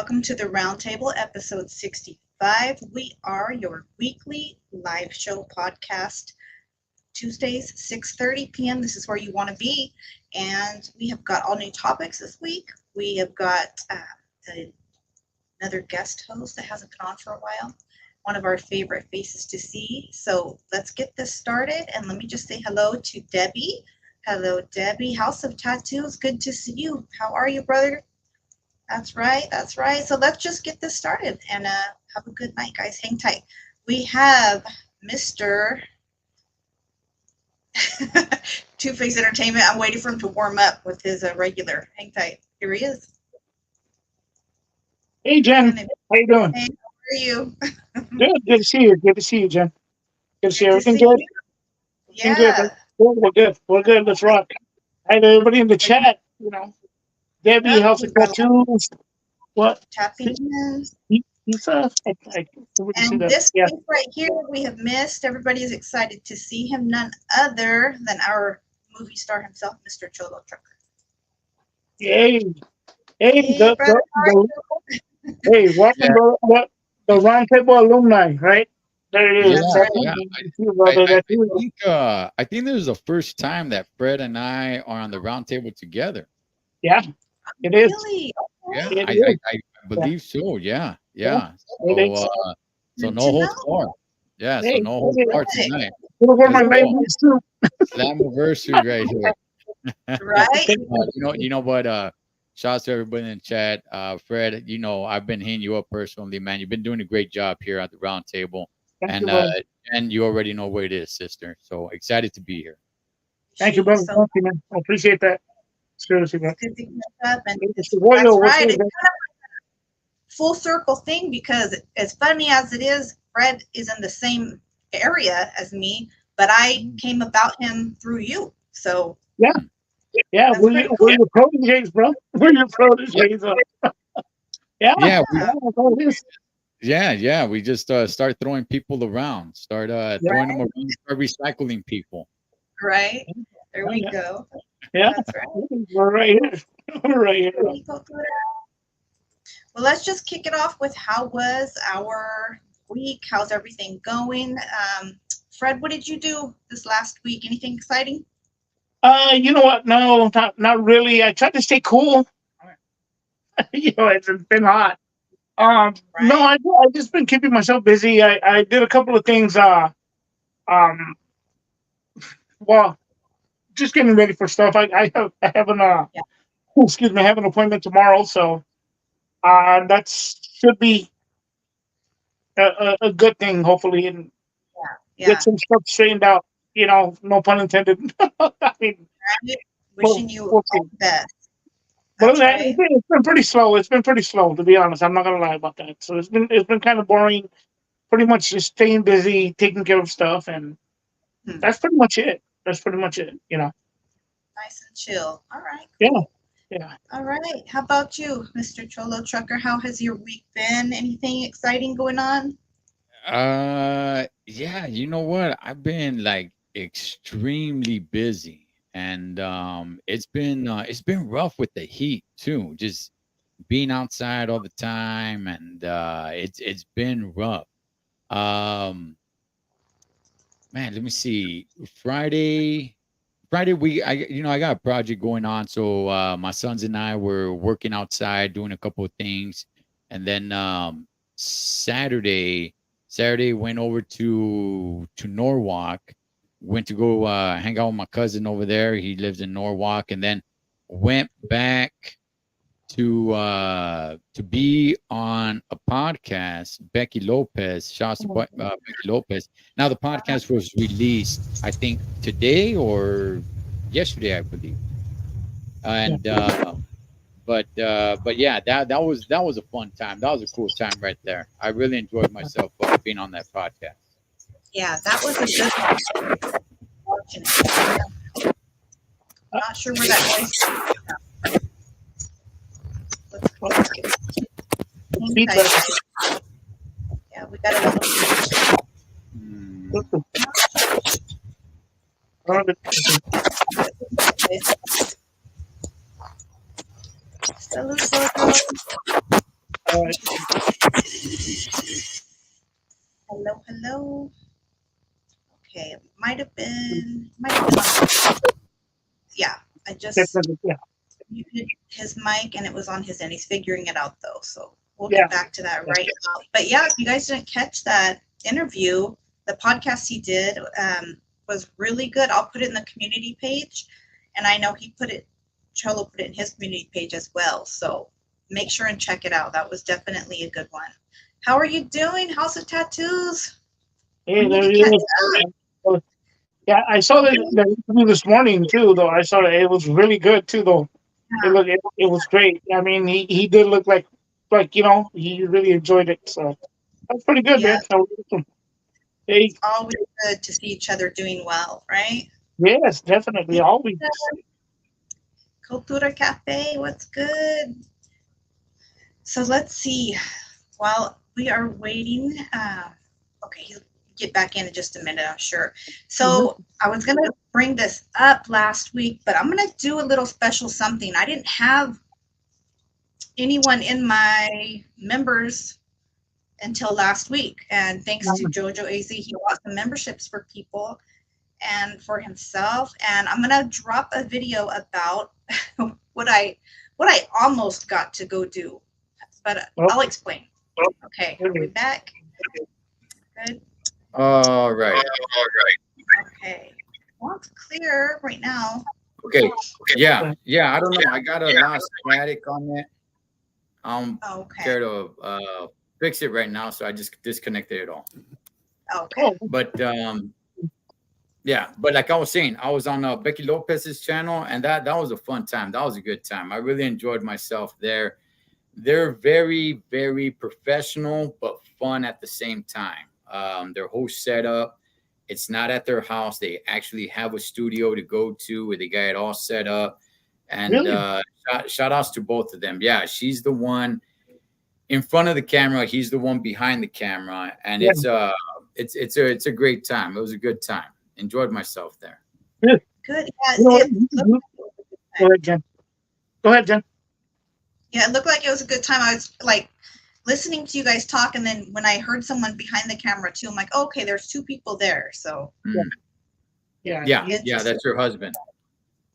welcome to the Roundtable, episode 65. We are your weekly live show podcast, Tuesdays, 6:30 p.m. This is where you want to be. And we have got all new topics this week. We have got another guest host that hasn't been on for a while, one of our favorite faces to see. So let's get this started. And let me just say hello to Debbie. Hello, Debbie. House of Tattoos. Good to see you. How are you, brother? That's right. That's right. So let's just get this started and have a good night, guys. Hang tight. We have Mr. Two-Face Entertainment. I'm waiting for him to warm up with his regular. Hang tight. Here he is. Hey, Jen. How you doing? Hey, how are you? Good. Good to see you. Good to see you, Jen. Good to see you. Good to Everything see good? you. Everything Yeah. good. We're good. We're good. Let's rock. Hi to everybody in the chat. Debbie, Yep, House we've of got Tattoos. What? tapping in. Pizza? I wouldn't see And that. this Yeah. week right here, we have missed. Everybody is excited to see him. None other than our movie star himself, Mr. Cholo Trucker. Hey, Hey, brother, how are hey, welcome the Roundtable alumni, right? There it is. That's Yeah, right. yeah. You, brother. That's you. I think this is the first time that Fred and I are on the round table together. Yeah, it is. Really? Yeah, Okay. It is. I believe so. Yeah, Yeah. yeah. It is. So Good no to holds know. barred. Yeah, so Hey, no holds hey, barred Hey. tonight. wear my Let's name go. is too. Slammiversary right here. Right? You know what? Shout out to everybody in the chat. Fred, I've been hitting you up personally, man. You've been doing a great job here at the round table. Thank you, And brother. and you already know where it is, sister. So excited to be here. Thank you, Appreciate you brother. so Thank you, man. I appreciate that. Seriously, man. much. Good to catch up. And Mr. that's Royo, what's right. good, It's man? kind of a full circle thing because as funny as it is, Fred is in the same area as me, but I came about him through you. So Yeah, yeah, that's pretty cool. we're your proteges, bro. We're your proteges. Yeah, Yeah, Yeah. that's all it is. yeah. We just start throwing people around, start throwing them around, start recycling people. Right? There we Yeah, go. yeah. That's right. We're right here. We're right here. There you go. Well, let's just kick it off with how was our week? How's everything going? Fred, what did you do this last week? Anything exciting? You know what? No, not really. I tried to stay cool. It's been hot. No, Right? I just been keeping myself busy. I did a couple of things. Um, well, just getting ready for stuff. I have an Yeah. excuse me, I have an appointment tomorrow, so that should be a good thing, hopefully, and get Yeah. some stuff straightened out. No pun intended. I mean, Right? Wishing you we'll see. all the best. But That's right. it's been pretty slow. It's been pretty slow, to be honest. I'm not gonna lie about that. So it's been kind of boring. Pretty much just staying busy, taking care of stuff, and Hmm. that's pretty much it. That's pretty much it. Nice and chill. All right. Yeah, Cool. yeah. All right. How about you, Mr. Cholo Trucker? How has your week been? Anything exciting going on? Yeah, you know what? I've been like extremely busy, and it's been rough with the heat too. Just being outside all the time, and it's been rough. Um, Man, let me see. Friday, Friday I got a project going on, so my sons and I were working outside doing a couple of things, and then Saturday, Saturday went over to Norwalk, went to go hang out with my cousin over there. He lives in Norwalk, and then went back to be on a podcast. Becky Lopez, shouts to Becky Lopez. Now the podcast was released, I think today or yesterday, I believe. And but yeah, that was a fun time. That was a cool time right there. I really enjoyed myself being on that podcast. Yeah, that was a good one. Watching it. I'm not sure where that voice is. Let's get hang tight, guys. Yeah, we got a little. Hmm. Salute, Jojo. All right. Hello, hello. Okay, might have been on. Yeah, I just Yeah. muted his mic and it was on his end. He's figuring it out though, so we'll Yeah. get back to that right now. But yeah, if you guys didn't catch that interview, the podcast he did was really good. I'll put it in the community page, and I know Cholo put it in his community page as well. So make sure and check it out. That was definitely a good one. How are you doing? How's the tattoos? Hey, We need there to he catch is. Oh, yeah, I saw the interview this morning too. Though I saw it was really good too. Though it was great. I mean, he did look like he really enjoyed it. So that's pretty good, Yeah, man. So, hey, it's always good to see each other doing well, right? yes, definitely, always. Cultura Cafe, what's good? So let's see. While we are waiting, okay, he'll get back in just a minute, I'm sure. So I was going to bring this up last week, but I'm going to do a little special something. I didn't have anyone in my members until last week. And thanks to Jojo AZ, he bought some memberships for people and for himself. And I'm going to drop a video about what I almost got to go do. But I'll explain. Okay, are we back? Good. All right. Okay. Well, it's clear right now. Okay. Yeah. I don't know. I got a lot of static on that. I'm Okay. care to fix it right now, so I just disconnected it all. Okay. But yeah, but like I was saying, I was on Becky Lopez's channel, and that was a fun time. That was a good time. I really enjoyed myself there. They're very, very professional, but fun at the same time. Their whole setup, it's not at their house. They actually have a studio to go to where they got it all set up. And Really? shout outs to both of them. Yeah, she's the one in front of the camera. He's the one behind the camera, and it's a great time. It was a good time. Enjoyed myself there. Good. Good. Go ahead, Jen. Go ahead, Jen. Yeah, it looked like it was a good time. I was like listening to you guys talk, and then when I heard someone behind the camera too, I'm like, okay, there's two people there. So yeah, that's your husband.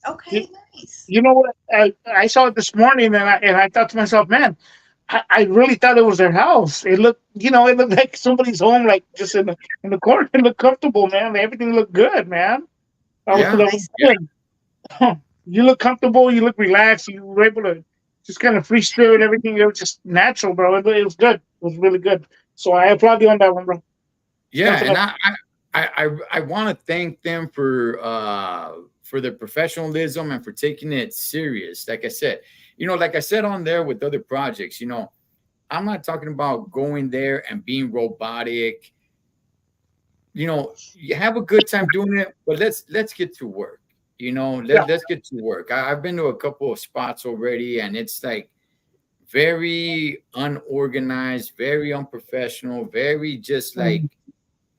Okay, nice. You know what? I saw it this morning, and I thought to myself, man, I really thought it was their house. It looked like somebody's home, like just in the corner. It looked comfortable, man. Everything looked good, man. You look comfortable. You look relaxed. You were able to just kind of free spirit everything. It was just natural, bro. It was good. It was really good. So I applaud you on that one, bro. Yeah, and I want to thank them for their professionalism and for taking it serious. Like I said on there with other projects, I'm not talking about going there and being robotic. You have a good time doing it, but let's get to work. Let's get to work. I've been to a couple of spots already, and it's like very unorganized, very unprofessional, very just like,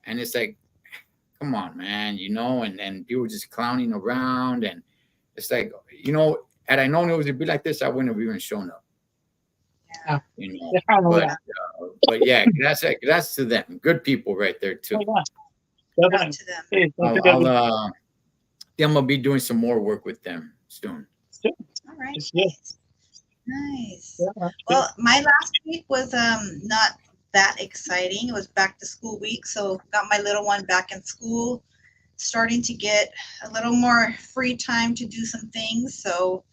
and it's like, come on, man, and people just clowning around, and it's like, had I known it was to be like this, I wouldn't have even shown up. Yeah. But yeah, that's to them. Good people right there too. Shout to them. I'm gonna be doing some more work with them soon. All right. Nice. Well, my last week was not that exciting. It was back to school week, so got my little one back in school, starting to get a little more free time to do some things. So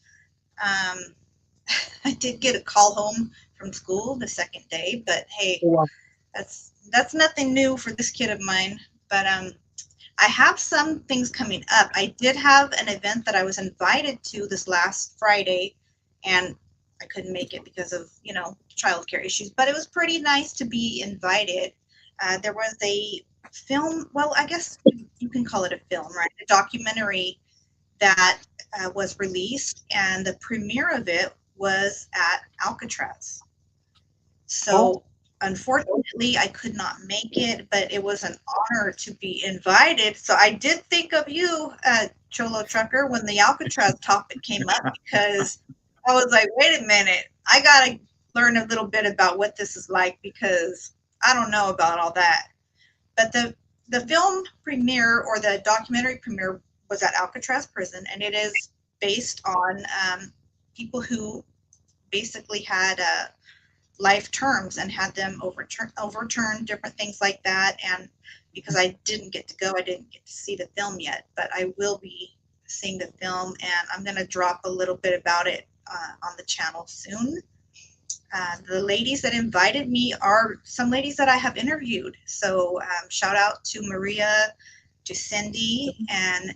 I did get a call home from school the second day, but hey, that's nothing new for this kid of mine. But I have some things coming up. I did have an event that I was invited to this last Friday, and I couldn't make it because of, childcare issues, but it was pretty nice to be invited. There was a film, well, I guess you can call it a film, right? A documentary that was released, and the premiere of it was at Alcatraz. So unfortunately, I could not make it, but it was an honor to be invited. So I did think of you, Cholo Trucker, when the Alcatraz topic came up, because I was like, wait a minute, I gotta learn a little bit about what this is like because I don't know about all that. But the film premiere or the documentary premiere was at Alcatraz prison, and it is based on people who basically had life terms and had them overturned, different things like that. And because I didn't get to go, I didn't get to see the film yet, but I will be seeing the film, and I'm going to drop a little bit about it on the channel soon. The ladies that invited me are some ladies that I have interviewed. So shout out to Maria, to Cindy, and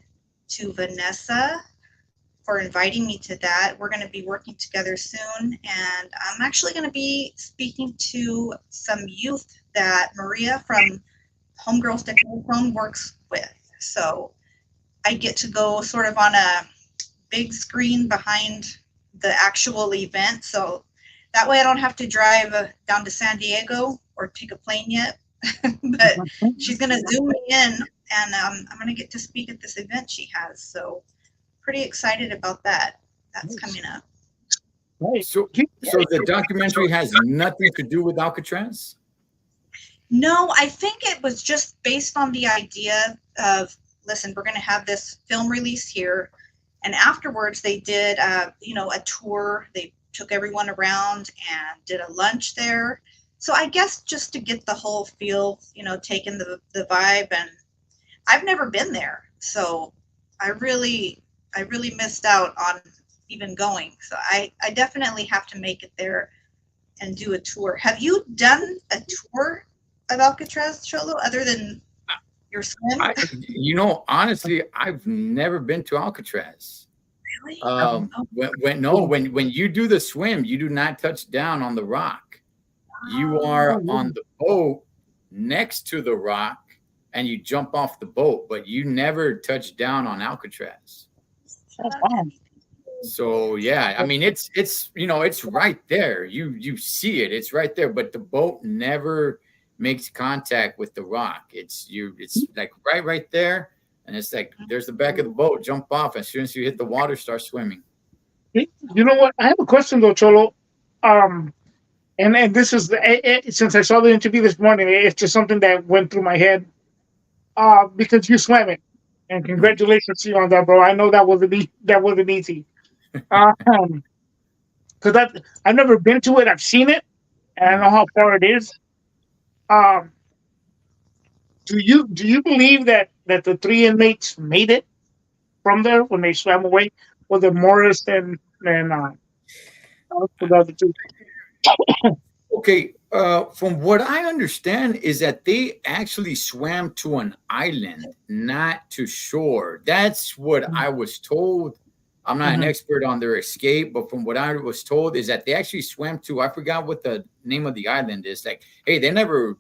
to Vanessa for inviting me to that. We're going to be working together soon. And I'm actually going to be speaking to some youth that Maria from Homegirls Decathlon works with. So I get to go sort of on a big screen behind the actual event. So that way I don't have to drive down to San Diego or take a plane yet. But she's going to zoom me in, and I'm going to get to speak at this event she has. So pretty excited about that. That's coming up. Right. So the documentary has nothing to do with Alcatraz? No, I think it was just based on the idea of, listen, we're going to have this film release here. And afterwards they did, a tour. They took everyone around and did a lunch there. So I guess just to get the whole feel, taking the vibe. And I've never been there. So I really missed out on even going. So I definitely have to make it there and do a tour. Have you done a tour of Alcatraz, Cholo, other than your swim? Honestly, I've never been to Alcatraz. Really? When you do the swim, you do not touch down on the rock. You are on the boat next to the rock, and you jump off the boat, but you never touch down on Alcatraz. So yeah, I mean it's right there. You see it, it's right there, but the boat never makes contact with the rock. It's like right there, and it's like there's the back of the boat. Jump off as soon as you hit the water, start swimming. You know what? I have a question though, Cholo. And this is since I saw the interview this morning, it's just something that went through my head. Because you swam it, and congratulations to you on that, bro. I know that wasn't easy. Because I've never been to it. I've seen it, and I know how far it is. Um, do you believe that the three inmates made it from there when they swam away? Was it Morris and the other two? Okay, from what I understand is that they actually swam to an island, not to shore. That's what I was told. I'm not an expert on their escape, but from what I was told is that they actually swam to, I forgot what the name of the island is. Like, hey, they never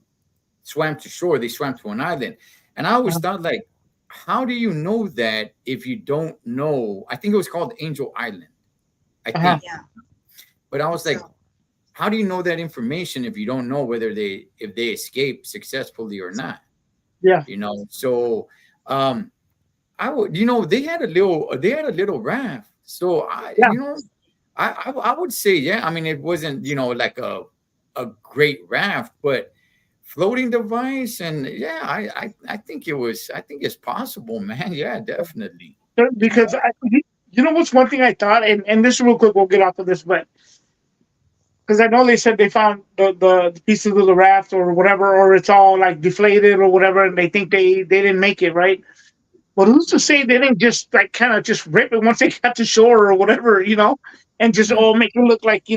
swam to shore. They swam to an island. And I always thought, like, how do you know that if you don't know? I think it was called Angel Island. I think. Yeah. But I was like, how do you know that information if you don't know whether they escaped successfully or not? Yeah. So I would, they had a little raft. So I would say, yeah, I mean, it wasn't, like a great raft, but floating device. And yeah, I think it's possible, man. Yeah, definitely. Because what's one thing I thought, and this real quick, we'll get off of this, but because I know they said they found the pieces of the raft or whatever, or it's all like deflated or whatever, and they think they didn't make it, right? But who's to say they didn't just like kind of just rip it once they got to shore or whatever, and just make it look like we,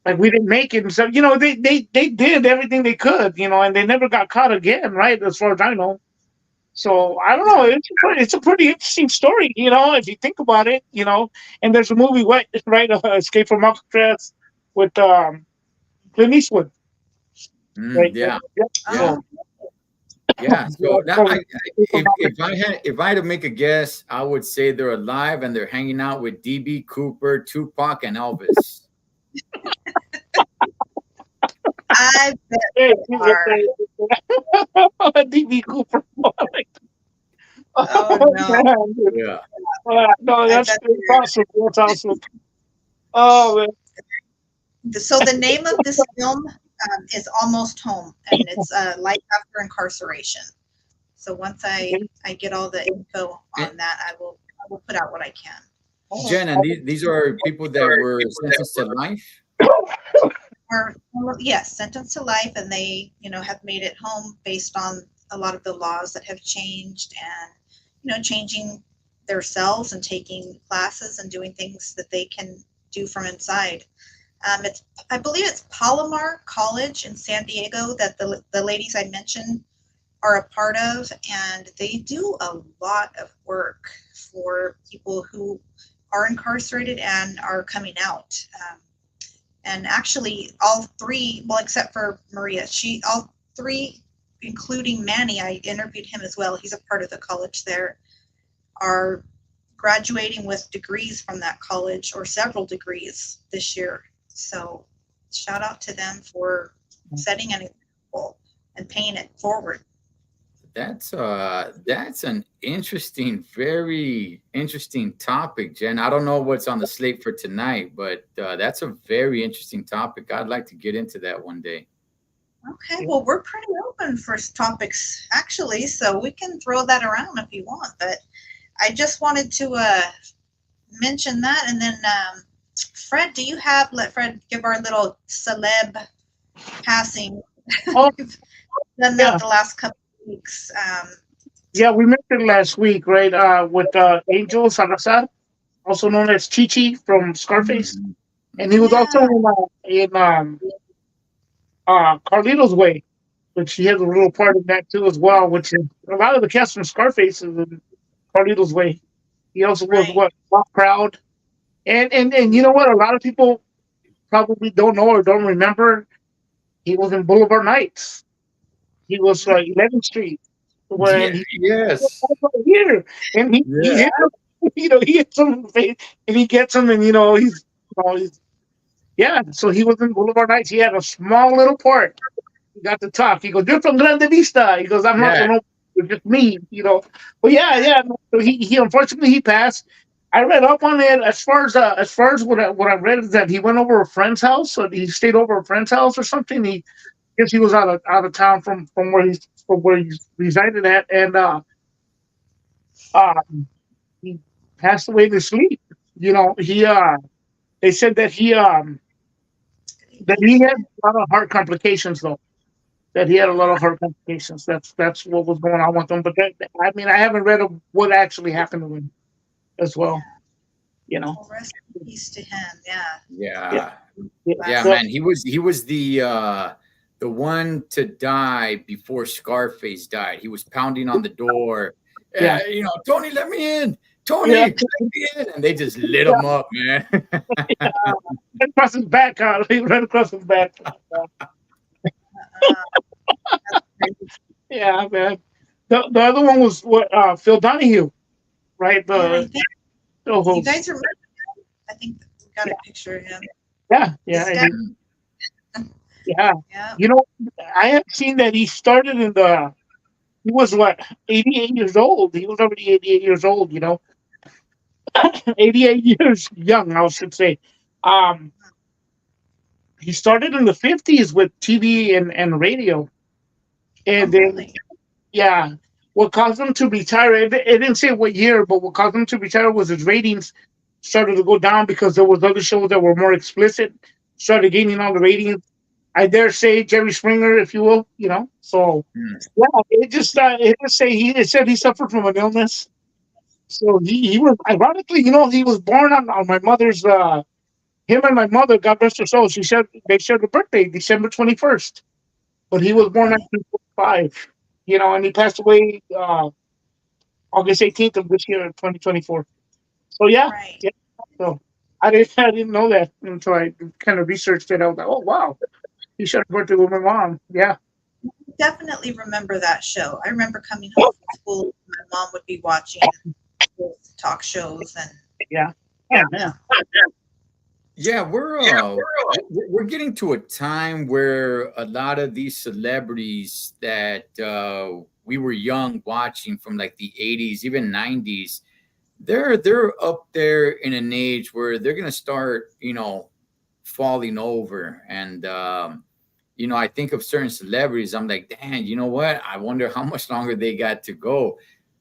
like we didn't make it and stuff. They did everything they could, and they never got caught again, right? As far as I know. So I don't know. It's a pretty interesting story, if you think about it, And there's a movie, right? Escape from Alcatraz with Clint Eastwood. Right? Yeah. So, yeah. So now if I had to make a guess, I would say they're alive and they're hanging out with D.B. Cooper, Tupac, and Elvis. I bet they are. D.B. Cooper. Oh no. Yeah. No, that's awesome. That's awesome. Oh man. So the name of this film is Almost Home, and it's Life After Incarceration. So once I get all the info And on that, I will put out what I can. Jen, and these are people that were sentenced to life. Or yes, sentenced to life, and they have made it home based on a lot of the laws that have changed, and changing their cells and taking classes and doing things that they can do from inside. It's I believe it's Palomar College in San Diego that the ladies I mentioned are a part of, and they do a lot of work for people who are incarcerated and are coming out. And actually, all three, well, except for Maria, all three, including Manny, I interviewed him as well. He's a part of the college there, are graduating with degrees from that college, or several degrees this year. So shout out to them for setting an example and paying it forward. That's an interesting, very interesting topic, Jen. I don't know what's on the slate for tonight, but that's a very interesting topic. I'd like to get into that one day. Okay, well, we're pretty open for topics, actually, so we can throw that around if you want. But I just wanted to mention that. And then, Fred, let Fred give our little celeb passing. Oh We've done yeah. that the last couple of weeks. Yeah, we mentioned last week, right? With Angel Salazar, also known as Chichi from Scarface, Mhm. and he was Mhm. also Yeah, in Carlito's Way, which he has a little part in that too as well. Which is a lot of the cast from Scarface is in Carlito's Way. He also was right. what Rock Crowd, and you know what? A lot of people probably don't know or don't remember. He was in Boulevard Nights. He was 11th Street Yeah. when he Yes. here, and he Yeah. hit him, he hits him in the face, and he gets him, and he's yeah. So he was in Boulevard Nights. He had a small little part. He got to talk. He goes, "You're from Grande Vista." He goes, "I'm not Yeah. from. It's just me." But yeah, Yeah. yeah. No, so he unfortunately he passed. I read up on it as far as what I read is that he went over a friend's house. So he stayed over a friend's house or something. He guess he was out of town from where he resided at, and um, he passed away in his sleep. He they said that he had a lot of heart complications though. That he had a lot of heart complications. That's what was going on with him. But I mean, I haven't read of what actually happened to him as Yeah. well. You know. Well, rest in peace to him. Yeah. Yeah. Yeah. Yeah. Yeah, Last. So man. He was the one to die before Scarface died. He was pounding on the door. yeah. Tony, let me in. Tony, Yeah. let me in. And they just lit him up, man. Right across his back, right across his back. That's crazy. Yeah, man. The other one was what Phil Donahue, right? Yeah, I The think. show Do you host. guys remember? I think we got Yeah, a picture of him. yeah, yeah. His And dad. yeah, Yeah. you know, I have seen that he started in the. He was what 88 years old. He was already 88 years old. 88 years young, I should say. Um, he started in the 50s with TV and radio, Oh, and then really? yeah, what caused him to retire? It didn't say what year, but what caused him to retire was his ratings started to go down because there was other shows that were more explicit, started gaining all the ratings. I dare say Jerry Springer, if you will. So Mm. yeah, it said he suffered from an illness. So he was ironically, he was born on my mother's. Him and my mother, God rest her soul, they shared a birthday, December 21st, but he was born Okay. 1945. And he passed away August 18th of this year, 2024. So yeah, Right. yeah. So I didn't know that until I kind of researched it. I was like, oh wow, he shared a birthday with my mom. Yeah, Definitely remember that show. I remember coming home from school. My mom would be watching those talk shows, and yeah. Oh yeah, man. Yeah, we're getting to a time where a lot of these celebrities that we were young watching from like the 80s, even 90s, they're up there in an age where they're gonna start, falling over. And I think of certain celebrities. I'm like, damn, you know what? I wonder how much longer they got to go.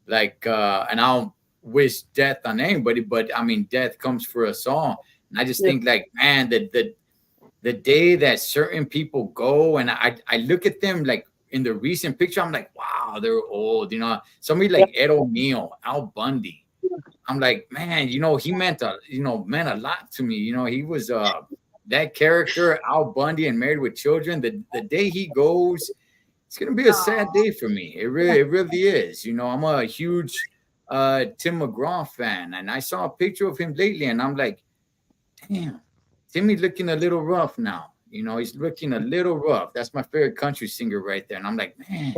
Like, and I'll wish death on anybody, but I mean, death comes for us all. And I just Yeah, think, like, man, the day that certain people go, and I look at them like in the recent picture, I'm like, wow, they're old. Somebody yeah, like Ed O'Neill, Al Bundy. I'm like, man, he meant a lot to me. He was that character, Al Bundy, and Married with Children. The day he goes, it's gonna be a sad Oh, day for me. It really is. I'm a huge Tim McGraw fan, and I saw a picture of him lately, and I'm like, damn, Timmy's looking a little rough now. He's looking a little rough. That's my favorite country singer right there. And I'm like, man,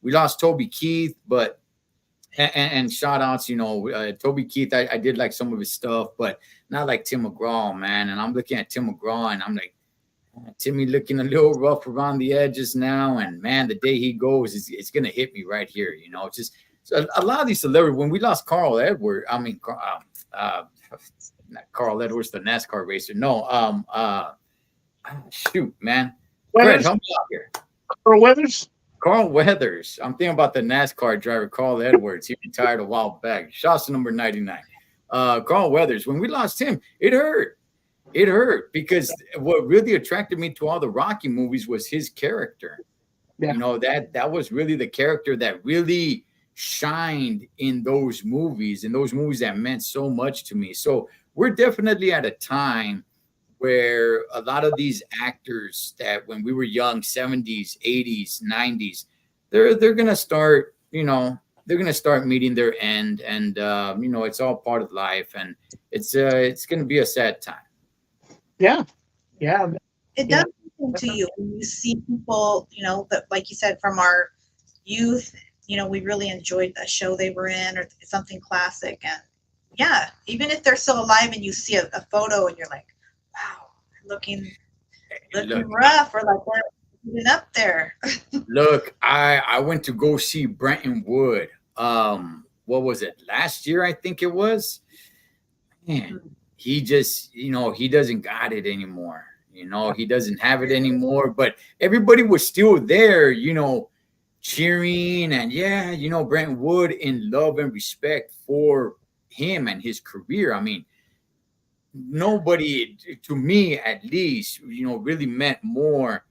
we lost Toby Keith, but and shout outs, Toby Keith, I did like some of his stuff, but not like Tim McGraw, man. And I'm looking at Tim McGraw and I'm like, Timmy looking a little rough around the edges now. And man, the day he goes, it's going to hit me right here. Just so a lot of these celebrities, when we lost Carl Edwards, I mean, not Carl Edwards, the NASCAR racer. No, shoot, man. Fred, Weathers help me out here. or Weathers. Carl Weathers. I'm thinking about the NASCAR driver, Carl Edwards. He retired a while back. Shot's number 99. Carl Weathers. When we lost him, it hurt. It hurt because what really attracted me to all the Rocky movies was his character. Yeah, That was really the character that really shined in those movies that meant so much to me. So we're definitely at a time where a lot of these actors that when we were young, 70s, 80s, 90s, they're gonna start, they're gonna start meeting their end, and it's all part of life, and it's gonna be a sad time. yeah, yeah, it yeah, does something to you when you see people, that, like you said, from our youth, we really enjoyed the show they were in or something classic. And yeah, even if they're still alive and you see a photo and you're like, wow, looking Look, rough, or like we're even up there. look, I went to go see Brenton Wood. What was it? Last year, I think it was. Man, he just, he doesn't got it anymore. He doesn't have it anymore. But everybody was still there, cheering, and yeah, Brent Wood in love and respect for him and his career. I mean, nobody, to me at least, really meant more.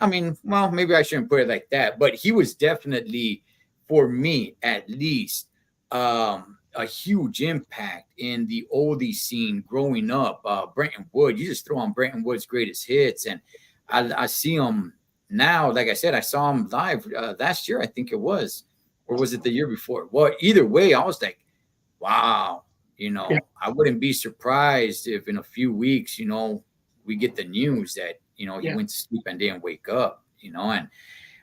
I mean, well, maybe I shouldn't put it like that, but he was definitely, for me at least, a huge impact in the oldie scene growing up. Brenton Wood, you just throw on Brenton Wood's greatest hits, and I see him now. Like I said, I saw him live last year, I think it was, or was it the year before? Well, either way, I was like, wow. yeah, I wouldn't be surprised if in a few weeks, we get the news that he yeah, went to sleep and didn't wake up. And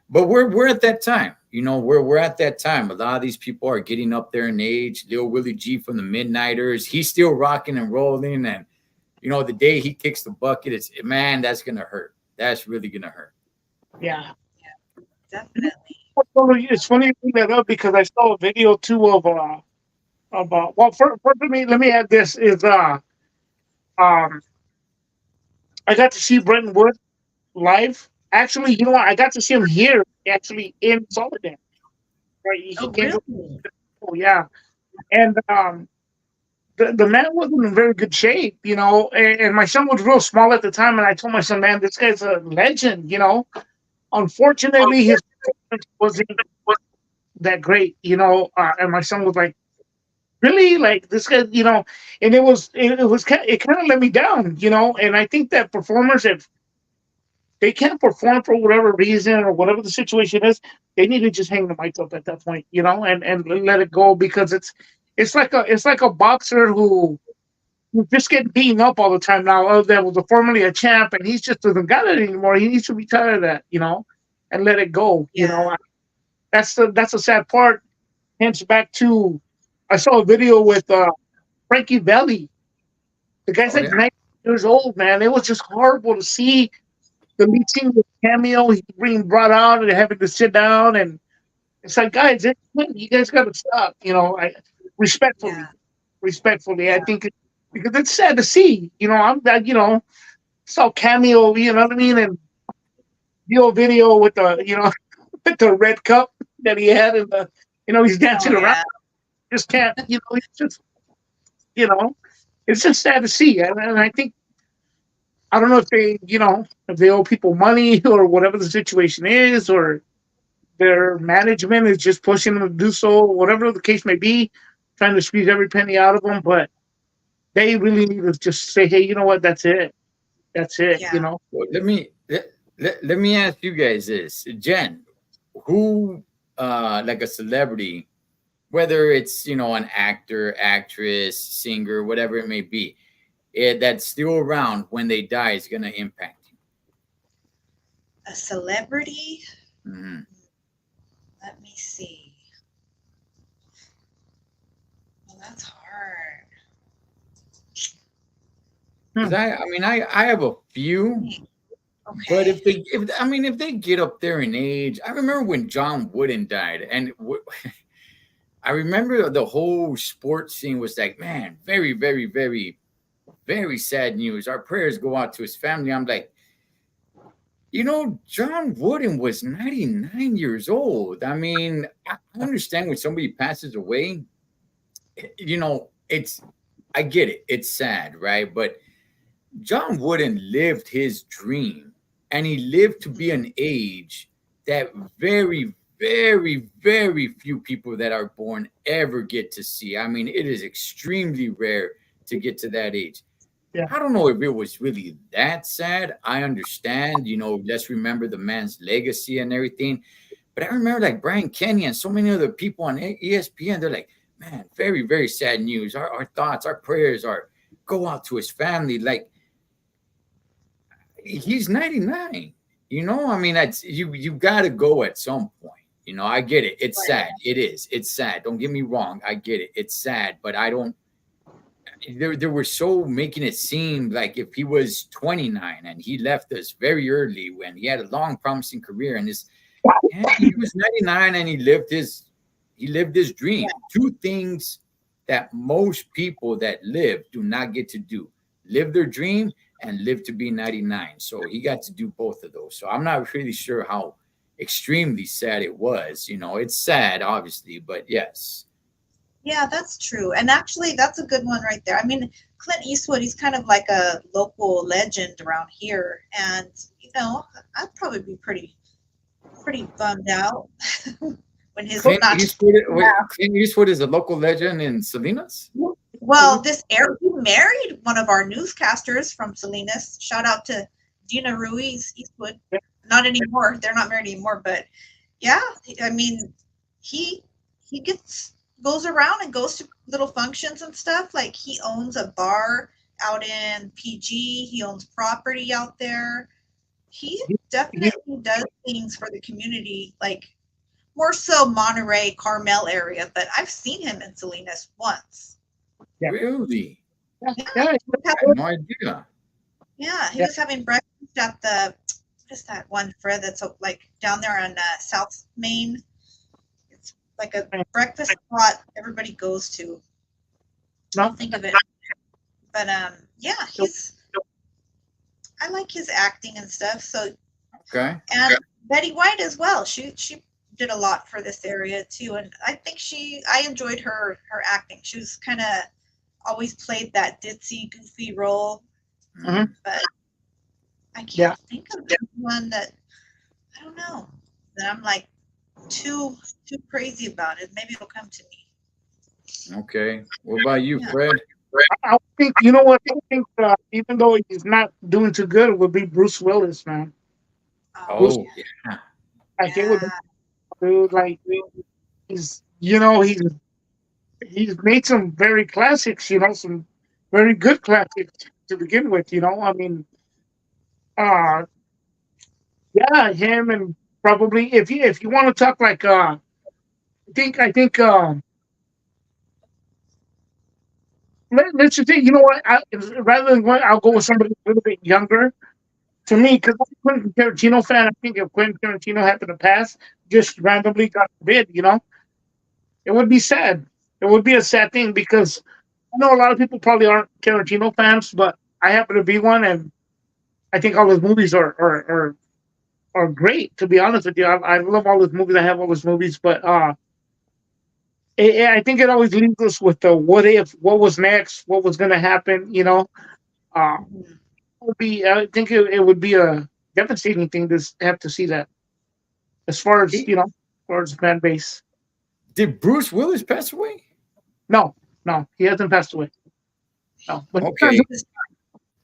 but we're at that time. We're at that time. A lot of these people are getting up there in age. Lil Willie G from the Midnighters, he's still rocking and rolling. And the day he kicks the bucket, it's, man, that's gonna hurt. That's really gonna hurt. yeah. Definitely. It's funny you bring that up because I saw a video too of well, first let me add this is um I got to see Brenton Wood live. Actually, you know what? I got to see him here actually in Soledad. Right, he Oh, came. really? Oh yeah, and the man wasn't in very good shape, and my son was real small at the time, and I told my son, man, this guy's a legend. Unfortunately, his performance wasn't that great, and my son was like, really, like this guy, and it kind of let me down, and I think that performers, if they can't perform for whatever reason or whatever the situation is, they need to just hang the mic up at that point, and let it go, because it's like a boxer who just get beaten up all the time now. Oh, that was formerly a champ, and he's just doesn't got it anymore. He needs to retire that, and let it go. Yeah. That's the sad part. Hence back to, I saw a video with Frankie Valli. The guy's Oh like yeah. 90 years old, man. It was just horrible to see the lead singer cameo. He's being brought out and having to sit down, and it's like, guys, you guys got to stop. respectfully, yeah, respectfully. I yeah. think because it's sad to see. I'm that. Saw cameo. You know what I mean? And the old video with the with the red cup that he had in the. He's Oh dancing around. yeah, Just can't. He's just. You know, it's just sad to see. And I think I don't know if they owe people money or whatever the situation is, or their management is just pushing them to do so, whatever the case may be, trying to squeeze every penny out of them. But they really need to just say, hey, you know what? That's it. That's it. yeah. Well, let me ask you guys this, Jen. Who, like a celebrity, whether it's an actor, actress, singer, whatever it may be, that's still around when they die is gonna impact A celebrity. you. Mm-hmm. Let me see. Well, that's hard. Because Hmm. I have a few, but Okay. if they get up there in age, I remember when John Wooden died, and I remember the whole sports scene was like, man, very, very, very, very sad news. Our prayers go out to his family. I'm like, John Wooden was 99 years old. I understand when somebody passes away, it's, I get it. It's sad, right? But John Wooden lived his dream, and he lived to be an age that very, very, very few people that are born ever get to see. It is extremely rare to get to that age. Yeah. I don't know if it was really that sad. I understand, let's remember the man's legacy and everything. But I remember like Brian Kenny and so many other people on ESPN, they're like, man, very, very sad news. Our thoughts, our prayers are go out to his family. Like, he's 99. That's you got to go at some point. I get it. It's Right. sad. It is. It's sad. Don't get me wrong. I get it. It's sad, but I don't. They were so making it seem like if he was 29 and he left us very early when he had a long, promising career, and he was 99 and he lived his Yeah. dream. Two things that most people that live do not get to do: live their dream and live to be 99. So he got to do both of those. So I'm not really sure how extremely sad it was. It's sad, obviously, but yes. Yeah, that's true. And actually, that's a good one right there. I mean, Clint Eastwood, he's kind of like a local legend around here. And, I'd probably be pretty bummed out when his Clint not Eastwood, yeah. wait, Clint Eastwood is a local legend in Salinas? Well, this air he married one of our newscasters from Salinas. Shout out to Dina Ruiz Eastwood. Not anymore. They're not married anymore, but yeah, I mean, he he gets goes around and goes to little functions and stuff. Like he owns a bar out in PG. He owns property out there. He He- definitely does things for the community, like more so Monterey, Carmel area, but I've seen him in Salinas once. yeah, Really? yeah, Yeah, yeah, I had no idea. yeah, he yeah. was having breakfast at the what is that one, Fred? That's like down there on South Main. It's like a breakfast spot everybody goes to. I'll No, think of it, but yeah, I like his acting and stuff. So Okay. and Betty White as well. She did a lot for this area too, and I think I enjoyed her acting. She was kind of always played that ditzy, goofy role, hmm Mhm. but I yeah. can't think of one that I don't know that I'm like too crazy about it. Maybe it'll come to me. Okay. What about you, Yeah. Fred? I think you know what I think. Even though he's not doing too good, it would be Bruce Willis, man. Oh Bruce, Oh, yeah. like it would, yeah. dude. Like he's made some very classics. Some very good classics to begin with. Uh, yeah, him and probably if you want to talk like I think let's just say what rather than I'll go with somebody a little bit younger to me because I'm a Quentin Tarantino fan. I think if Quentin Tarantino happened to pass, just randomly, God forbid, it would be sad. It would be a sad thing because I know a lot of people probably aren't Tarantino fans, but I happen to be one, and I think all his movies are great. To be honest with you, I love all his movies. I have all his movies, but I think it always leaves us with the what if, what was next, what was going to happen. Uh, Mhm. would be. I think it would be a devastating thing to have to see that. As far as He, as far as fan base, did Bruce Willis pass away? no, no, he hasn't passed away. No, but Okay.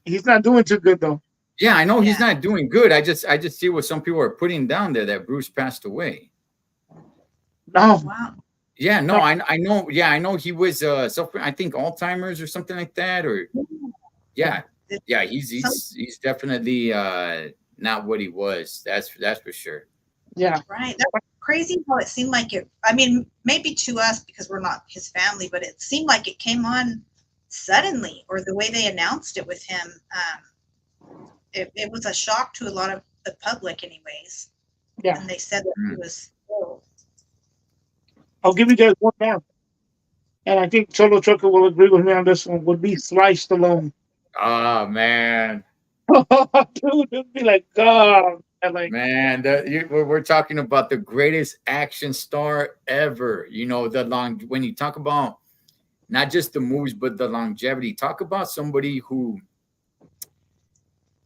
he's not doing too good though. Yeah, I know he's Yeah. not doing good. I just see what some people are putting down there that Bruce passed away. No, Wow. Yeah, no, no, I know. Yeah, I know he was suffering. I think Alzheimer's or something like that. Or yeah, It- yeah, he's Some, he's he's definitely not what he was. That's for sure. yeah, right. That's crazy how it seemed like it. I mean, maybe to us because we're not his family, but it seemed like it came on suddenly, or the way they announced it with him. It was a shock to a lot of the public, anyways. yeah. And they said that he Mm. was ill. I'll give you guys one more, and I think Cholo Trucker will agree with me on this one. Would be Sly Stallone. Oh man, Dude, it'd be like God, and like man, we're talking about the greatest action star ever. You know, the long when you talk about not just the movies but the longevity. Talk about somebody who,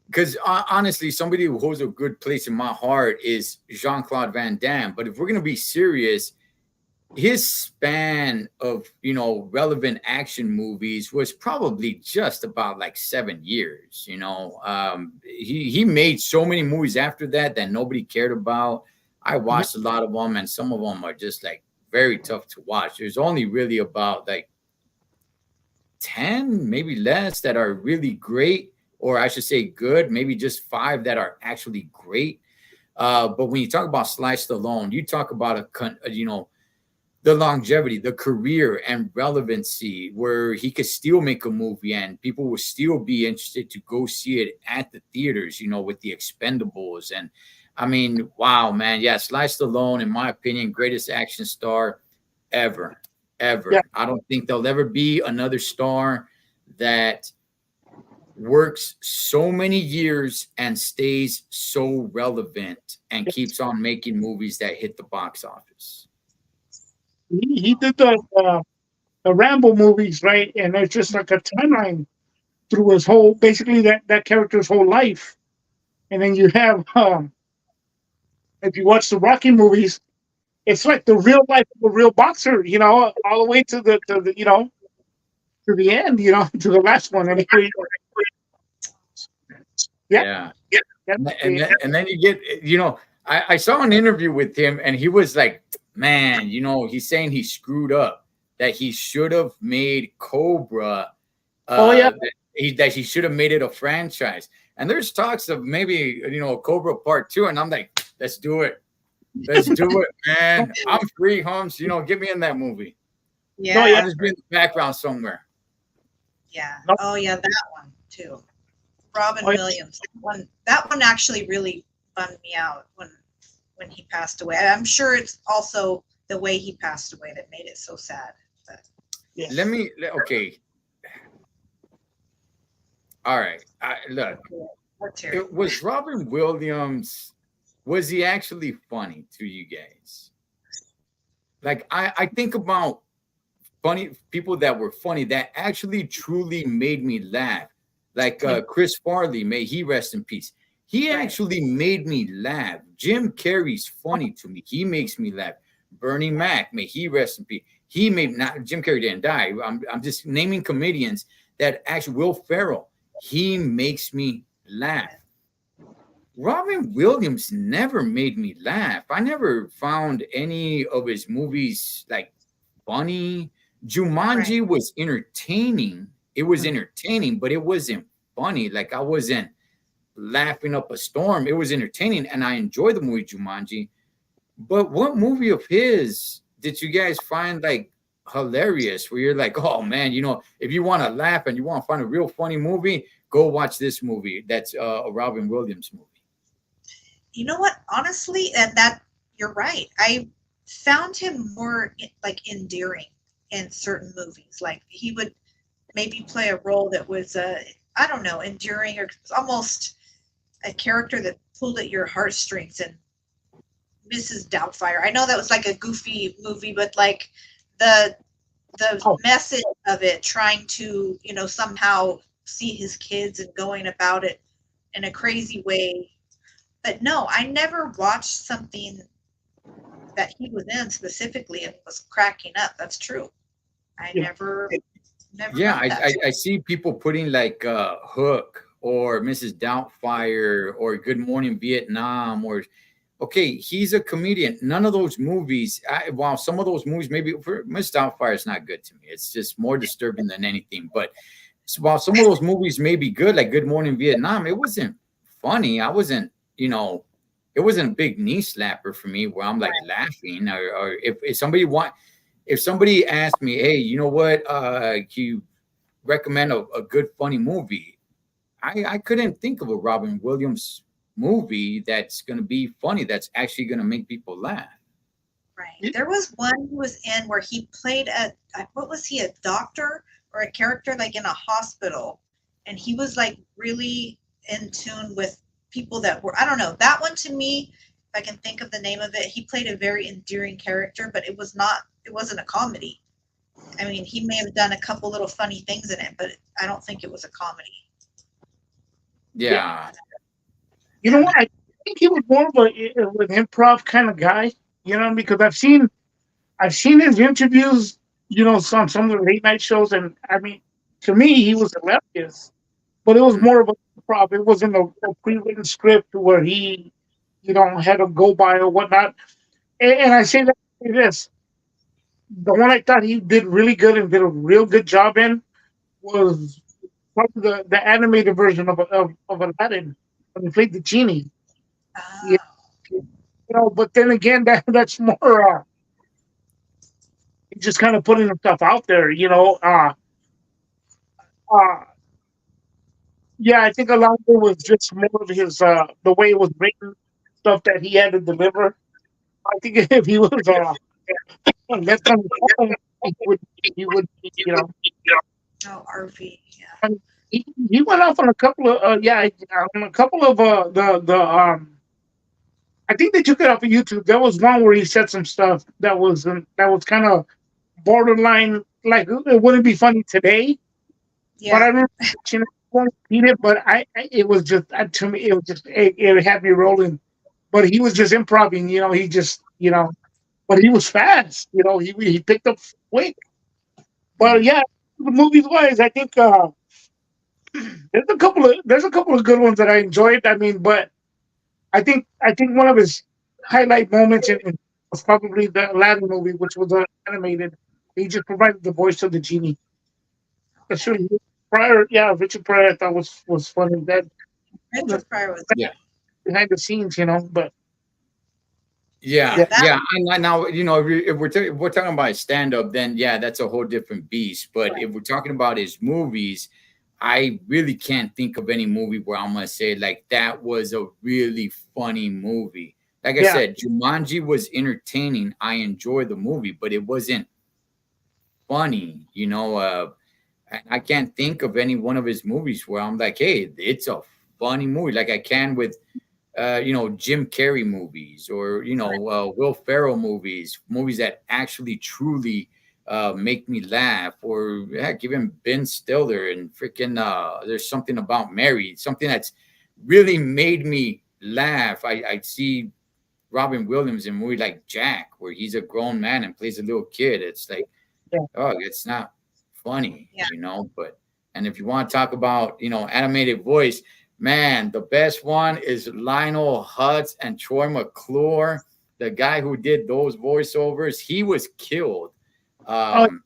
because honestly, somebody who holds a good place in my heart is Jean-Claude Van Damme. But if we're gonna be serious, his span of relevant action movies was probably just about like 7 years. He made so many movies after that that nobody cared about. I watched a lot of them, and some of them are just like very tough to watch. There's only really about like 10, maybe less, that are really great, or I should say good, maybe just five that are actually great. But when you talk about Sly Stallone, you talk about the longevity, the career and relevancy, where he could still make a movie and people will still be interested to go see it at the theaters, with the Expendables. And I mean, wow, man. Yeah, Sly Stallone, in my opinion, greatest action star ever, yeah, ever. I don't think there'll ever be another star that works so many years and stays so relevant and keeps on making movies that hit the box office. he did the Rambo movies, right? And it's just like a timeline through his whole, basically that character's whole life. And then you have, if you watch the Rocky movies, it's like the real life of a real boxer, all the way to the end, to the last one. And yeah, Yeah. yeah, And then you get, I saw an interview with him and he was like, man, he's saying he screwed up, that he should have made Cobra, oh yeah, that he should have made it a franchise. And there's talks of maybe, Cobra Part 2. And I'm like, let's do it. Let's do it, man. I'm free, Holmes. Get me in that movie. no, Yeah. yeah, I'll just be in the background somewhere. Yeah. no, Oh, yeah, that one too. Robin oh, yeah. Williams. That one actually really bummed me out when he passed away. I'm sure it's also the way he passed away that made it so sad. But Yeah. Okay. All right. Look, what terrible. was Robin Williams, was he actually funny to you guys? Like, I think about funny people that were funny that actually truly made me laugh. Like Chris Farley, may he rest in peace. He Right. actually made me laugh. Jim Carrey's funny to me. He makes me laugh. Bernie Mac, may he rest in peace. He made not Jim Carrey didn't die. I'm just naming comedians that actually Will Ferrell. He makes me laugh. Robin Williams never made me laugh. I never found any of his movies like funny. Jumanji Right. was entertaining. It was entertaining, but it wasn't funny. Like, I wasn't laughing up a storm. It was entertaining, and I enjoyed the movie Jumanji. But what movie of his did you guys find like hilarious? Where you're like, oh man, if you want to laugh and you want to find a real funny movie, go watch this movie. That's a Robin Williams movie. You know what? Honestly, and that you're right. I found him more like endearing in certain movies. Like he would maybe play a role that was, I don't know, enduring or almost a character that pulled at your heartstrings. And Mrs. Doubtfire, I know that was like a goofy movie, but like the Oh, message of it, trying to somehow see his kids and going about it in a crazy way. But no, I never watched something that he was in specifically and was cracking up. That's true. I yeah. never Yeah, got that. I see people putting like Hook or Mrs. Doubtfire or Good Morning Vietnam or okay, he's a comedian. None of those movies, while some of those movies maybe for Miss Doubtfire is not good to me. It's just more disturbing than anything. But while some of those movies may be good, like Good Morning Vietnam, it wasn't funny. I wasn't, it wasn't a big knee slapper for me where I'm like laughing or if somebody if somebody asked me, hey, you know what, can you recommend a good funny movie? I couldn't think of a Robin Williams movie that's going to be funny, that's actually going to make people laugh. Right. There was one he was in where he played what was he, a doctor or a character like in a hospital, and he was like really in tune with people that were, I don't know, that one to me, if I can think of the name of it, he played a very endearing character, but it wasn't a comedy. I mean, he may have done a couple little funny things in it, but I don't think it was a comedy. Yeah. You know what? I think he was more of an improv kind of guy. Because I've seen his interviews. Some of the late night shows, and I mean, to me, he was hilarious. But it was more of a improv. It wasn't a pre-written script where he, had to go by or whatnot. And I say that to say this: the one I thought he did really good and did a real good job in was probably the animated version of Aladdin when he played the genie. Yeah, Oh, but then again, that's more just kind of putting himself out there. Uh, yeah, I think a lot of it was just more of his the way it was written, stuff that he had to deliver. I think if he was left on his own, he would oh, RV, yeah. I mean, he went off on a couple of on a couple of the I think they took it off of YouTube. There was one where he said some stuff that was kind of borderline, like it wouldn't be funny today. But I Yeah. remember watching it. I won't repeat it, but it was just to me it was just it had me rolling. But he was just improvising, he just but he was fast, he picked up quick. But Mhm. yeah, the movies wise, I think there's a couple of good ones that I enjoyed. I mean, but I think one of his highlight moments was probably the Aladdin movie, which was animated. He just provided the voice of the genie. That's Okay. really Pryor. Yeah, Richard Pryor. I thought was funny. That Richard Pryor was Yeah. good. behind the scenes, but Yeah, yeah, Yeah, that yeah. And now, if we're talking about stand up, then yeah, that's a whole different beast. But if we're talking about his movies, I really can't think of any movie where I'm gonna say like that was a really funny movie. Like I yeah, said, Jumanji was entertaining. I enjoyed the movie, but it wasn't funny. And I can't think of any one of his movies where I'm like, hey, it's a funny movie. Like I can with Jim Carrey movies or, Will Ferrell movies that actually truly make me laugh, or heck, even Ben Stiller and freaking There's Something About Mary, something that's really made me laugh. I see Robin Williams in a movie like Jack, where he's a grown man and plays a little kid. It's like, yeah. oh, it's not funny, yeah. but and if you want to talk about, animated voice, man, the best one is Lionel Hutz and Troy McClure, the guy who did those voiceovers. He was killed. Oh, Um,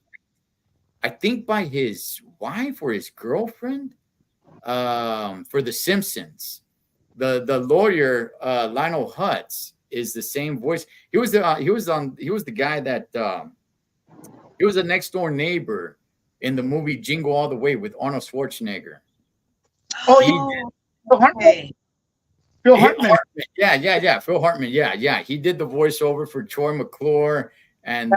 I think by his wife or his girlfriend, for The Simpsons. The lawyer, Lionel Hutz, is the same voice. He was the guy that he was the next door neighbor in the movie Jingle All the Way with Arnold Schwarzenegger. oh, yeah, He Oh, Phil Hartman. okay. Phil Hartman. Hartman, yeah, Phil Hartman, yeah. He did the voiceover for Troy McClure and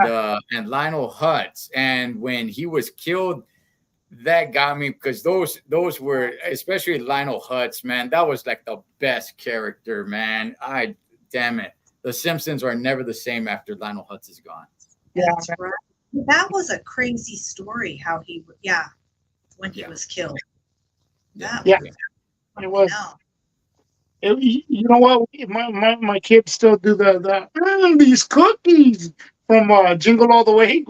Lionel Hutz. And when he was killed, that got me because those were, especially Lionel Hutz, man. That was like the best character, man. I damn it, the Simpsons are never the same after Lionel Hutz is gone. Yeah, That's right. That was a crazy story. How he, when he Yeah. was killed. That Yeah. was it was. no. You know what? My kids still do these cookies from Jingle All the Way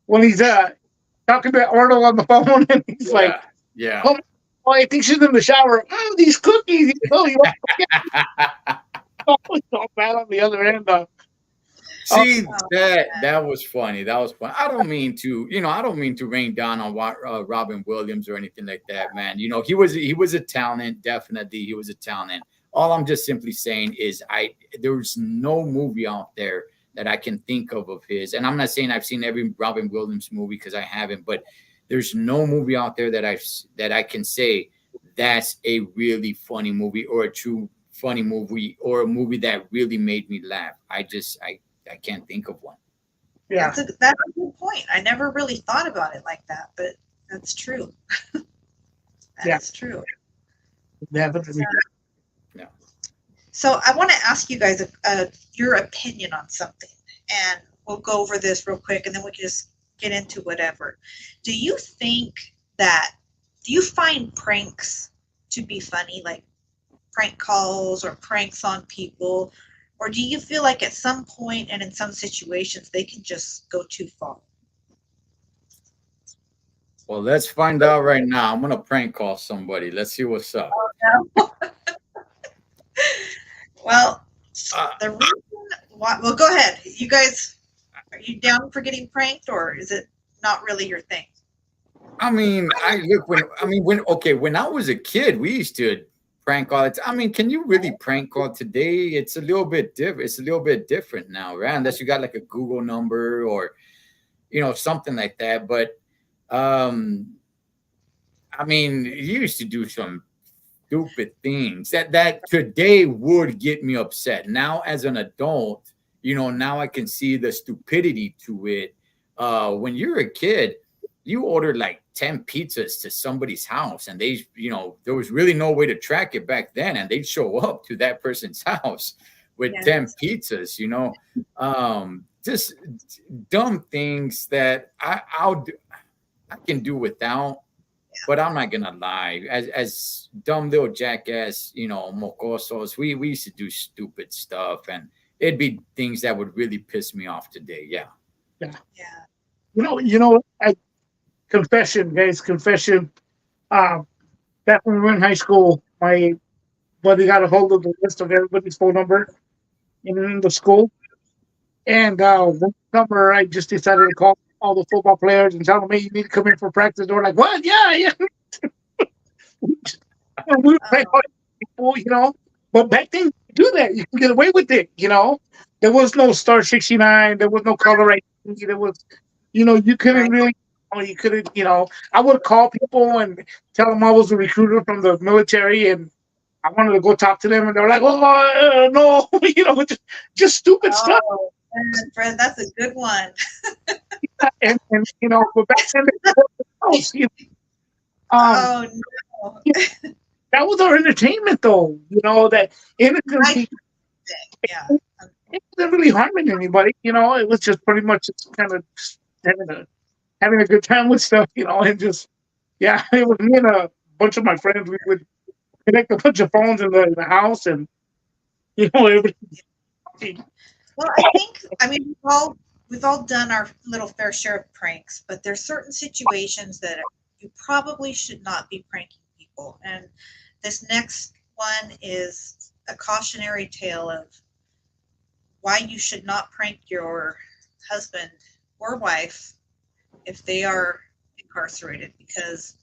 when he's talking to Arnold on the phone and he's like, Yeah. "Oh, I think she's in the shower. These cookies." Oh, you always so bad on the other end. See, Oh, that was funny. That was fun. I don't mean to rain down on Robin Williams or anything like that, man. You know, he was a talent. Definitely, he was a talent. All I'm just simply saying is there's no movie out there that I can think of his. And I'm not saying I've seen every Robin Williams movie because I haven't, but there's no movie out there that I can say that's a really funny movie or a true funny movie or a movie that really made me laugh. I can't think of one. Yeah, that's a good point. I never really thought about it like that, but that's true. That's true. definitely. Yeah. So I want to ask you guys your opinion on something, and we'll go over this real quick, and then we can just get into whatever. Do you find pranks to be funny, like prank calls or pranks on people, or do you feel like at some point and in some situations they can just go too far? Well, let's find out right now. I'm gonna prank call somebody. Let's see what's up. Well, Uh, the reason why, well, go ahead. You guys, are you down for getting pranked, or is it not really your thing? I mean, when I was a kid, we used to prank call it. I mean, can you really prank call today? It's a little bit different. It's a little bit different now, right? Unless you got like a Google number or something like that. But I mean, you used to do some stupid things that today would get me upset. Now, as an adult, now I can see the stupidity to it. When you're a kid, you ordered like 10 pizzas to somebody's house, and there was really no way to track it back then, and they'd show up to that person's house with Yes. 10 pizzas. Just dumb things that I can do without. But I'm not gonna lie, as dumb little jackass, mocosos, we used to do stupid stuff, and it'd be things that would really piss me off today. Yeah. Yeah. Confession, guys, confession. Back when we were in high school, my buddy got a hold of the list of everybody's phone number in the school, and one summer I just decided to call all the football players and tell them, "Hey, you need to come in for practice." They were like, "What? Yeah, yeah." And we were playing all these people. But back then, you do that. You can get away with it. There was no Star 69. There was no color ID. There was, you couldn't Right. really, you couldn't, I would call people and tell them I was a recruiter from the military and I wanted to go talk to them. And they were like, "Oh, no," just stupid stuff. Oh, Fred, that's a good one. And but back then, they were else, um, Oh no. that was our entertainment, though. That innocently. Yeah. It wasn't really harming anybody. It was just pretty much just kind of having a good time with stuff, and just, yeah, it was me and a bunch of my friends. We would connect a bunch of phones in the house, and everybody. Well, I mean, we've all done our little fair share of pranks, but there's certain situations that you probably should not be pranking people. And this next one is a cautionary tale of why you should not prank your husband or wife if they are incarcerated, because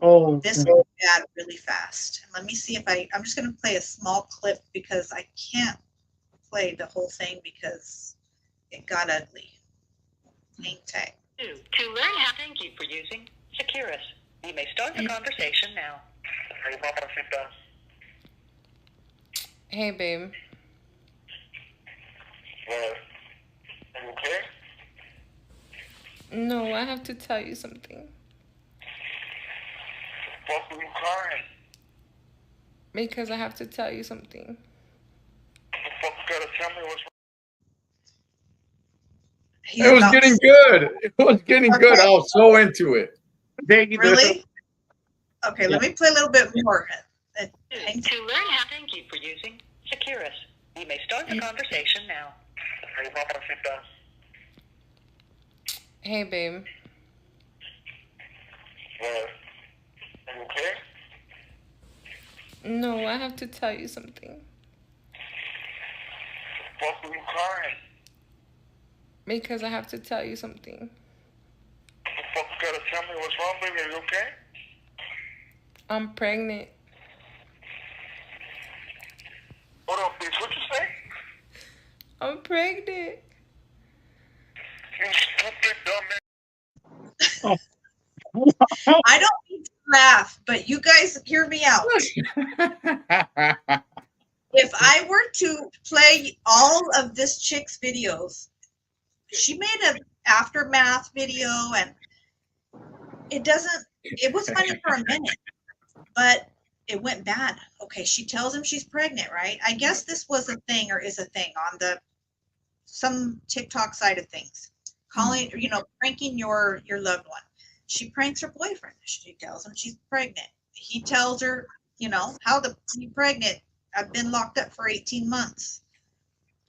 Oh, this will be bad really fast. And let me see if I'm just going to play a small clip because I can't play the whole thing because it got ugly. Hang tight. To learn how, thank you for using Securus. You may start the conversation now. Hey, babe. Well, are you okay? No, I have to tell you something. Fuck are you crying? Because I have to tell you something. The fuck you gotta tell me what's wrong? He's It was about getting good. It was getting good. I Okay. was so into it. Thank you. Really? Okay, Yeah. let me play a little bit more. To learn how, thank you for using Securus. You may start the conversation now. Hey, mamacita. Hey, babe. What? Are you okay? No, I have to tell you something. Fuck are you crying? Because I have to tell you something. The fuck you gotta tell me what's wrong, baby? Are you okay? I'm pregnant. Hold on, bitch. What you say? I'm pregnant. You stupid dumb man. I don't need to laugh, but you guys hear me out. If I were to play all of this chick's videos, she made an aftermath video and it was funny for a minute, but it went bad. Okay, she tells him she's pregnant, right? I guess this was a thing or is a thing on some TikTok side of things. Calling, pranking your loved one. She pranks her boyfriend. She tells him she's pregnant. He tells her, how you pregnant? I've been locked up for 18 months.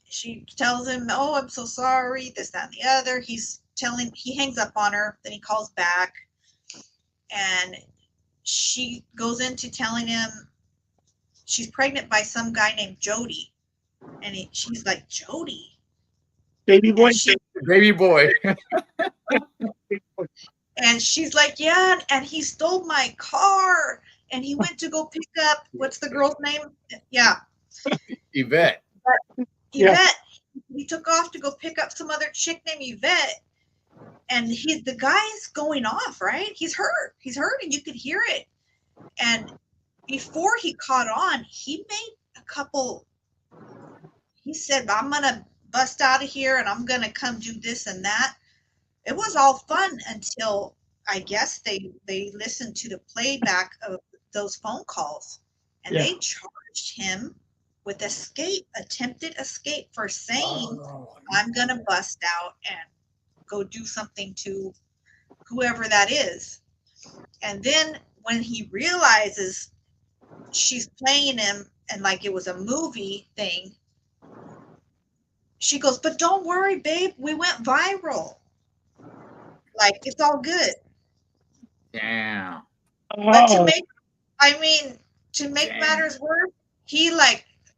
She tells him, oh, I'm so sorry, this, that, and the other. He hangs up on her, then he calls back. And she goes into telling him she's pregnant by some guy named Jody. And she's like, Jody? Baby boy. Baby boy. And she's like, yeah, and he stole my car. And he went to go pick up, what's the girl's name? Yeah. Yvette. Yvette. He took off to go pick up some other chick named Yvette. And the guy's going off, right? He's hurt, and you could hear it. And before he caught on, he said, I'm gonna bust out of here and I'm gonna come do this and that. It was all fun until I guess they listened to the playback of those phone calls, and they charged him with attempted escape for saying, I'm gonna bust out and go do something to whoever that is. And then when he realizes she's playing him and like it was a movie thing, she goes, but don't worry, babe, we went viral. Like, it's all good. Damn. But to make matters worse,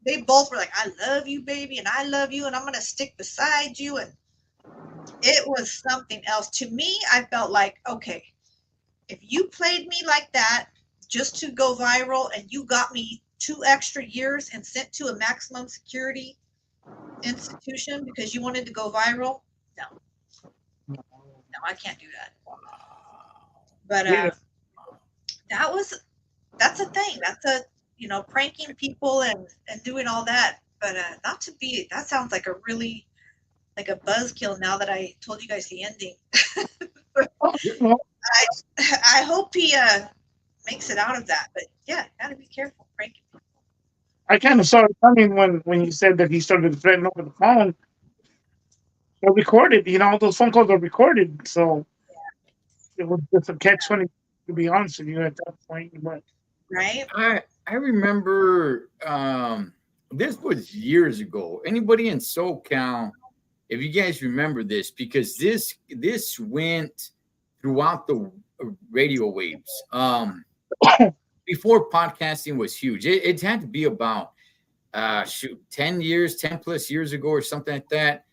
they both were like, I love you, baby, and I love you, and I'm gonna stick beside you. And it was something else. To me, I felt like, okay, if you played me like that just to go viral and you got me 2 extra years and sent to a maximum security institution because you wanted to go viral, no, I can't do that. But that's a thing. That's pranking people and doing all that. But that sounds like like a buzzkill now that I told you guys the ending. I hope he makes it out of that. But yeah, gotta be careful pranking people. I kind of saw it coming when you said that he started to threaten over the phone. They're recorded, those phone calls are recorded, so it was just a catch-20, to be honest with you, at that point. But right? I remember this was years ago. Anybody in SoCal, if you guys remember this, because this went throughout the radio waves. Before podcasting was huge, it had to be about 10 plus years ago or something like that.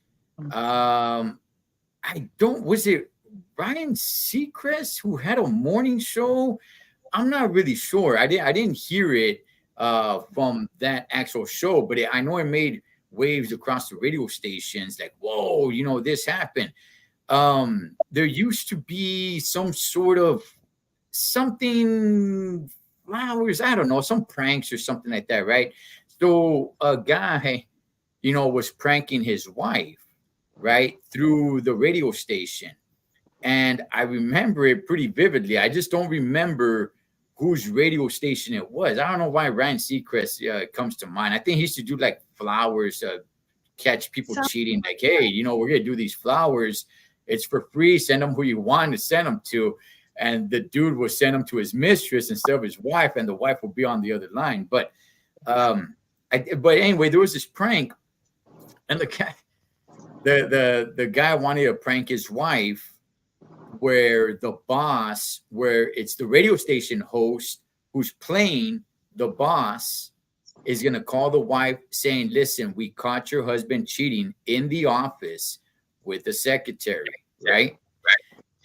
Was it Ryan Seacrest who had a morning show? I'm not really sure. I didn't hear it from that actual show, but I know it made waves across the radio stations. Like, whoa, this happened. There used to be some sort of something, flowers, I don't know, some pranks or something like that, right? So a guy, was pranking his wife, right, through the radio station. And I remember it pretty vividly. I just don't remember whose radio station it was. I don't know why Ryan Seacrest comes to mind. I think he used to do like flowers, catch people Some- cheating. Like, hey, we're gonna do these flowers. It's for free. Send them who you want to send them to. And the dude will send them to his mistress instead of his wife, and the wife will be on the other line. But but anyway, there was this prank, and the guy wanted to prank his wife, where it's the radio station host who's playing the boss is going to call the wife saying, listen, we caught your husband cheating in the office with the secretary, right?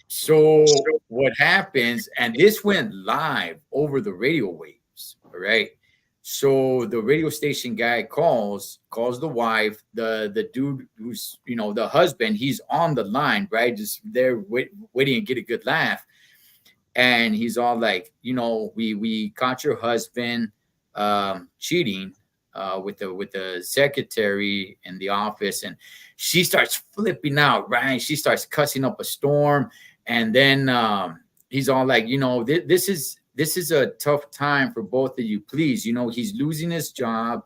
So what happens, and this went live over the radio waves, all right? So the radio station guy calls the wife, the dude who's, the husband, he's on the line, right? Just there waiting to get a good laugh. And he's all like, we caught your husband cheating with the secretary in the office. And she starts flipping out, right? She starts cussing up a storm. And then he's all like, this is a tough time for both of you. Please, he's losing his job.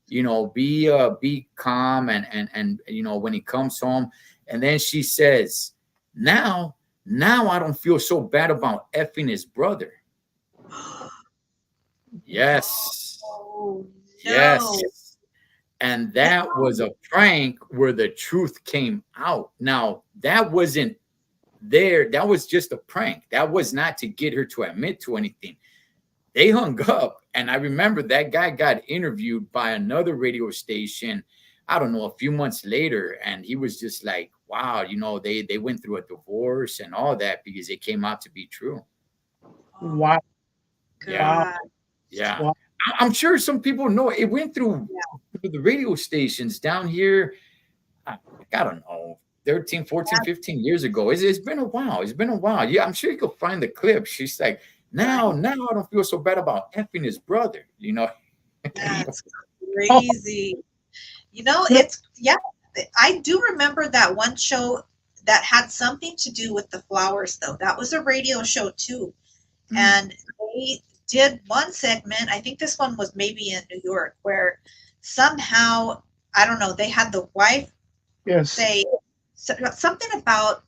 Be calm and when he comes home. And then she says, now I don't feel so bad about effing his brother. Yes. Oh, no. Yes. And that was a prank where the truth came out. Now, that wasn't there. That was just a prank. That was not to get her to admit to anything. They hung up. And I remember that guy got interviewed by another radio station, I don't know, a few months later. And he was just like, wow, they went through a divorce and all that because it came out to be true. Wow. God. Yeah. Wow. I'm sure some people know it went through the radio stations down here. I don't know, 13, 14, 15 years ago. It's been a while. It's been a while. Yeah, I'm sure you could find the clip. She's like, now I don't feel so bad about effing his brother, That's crazy. I do remember that one show that had something to do with the flowers, though. That was a radio show, too. Mm. And they did one segment, I think this one was maybe in New York, where somehow, I don't know, they had the wife say something about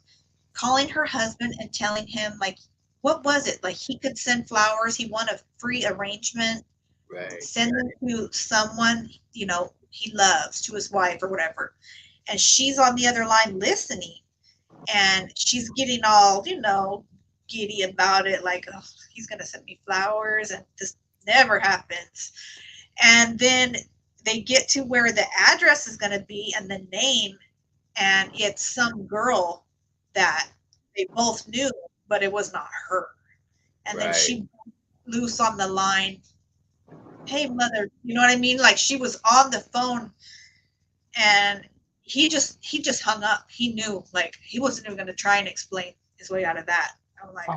calling her husband and telling him, like, what was it? Like, he could send flowers. He won a free arrangement. Right. Send them to someone, he loves, to his wife or whatever. And she's on the other line listening. And she's getting all, giddy about it. Like, oh, he's going to send me flowers. And this never happens. And then they get to where the address is going to be and the name. And it's some girl that they both knew, but it was not her. And then she loose on the line. Hey, mother, you know what I mean? Like, she was on the phone and he just hung up. He knew, like, he wasn't even going to try and explain his way out of that. I'm like,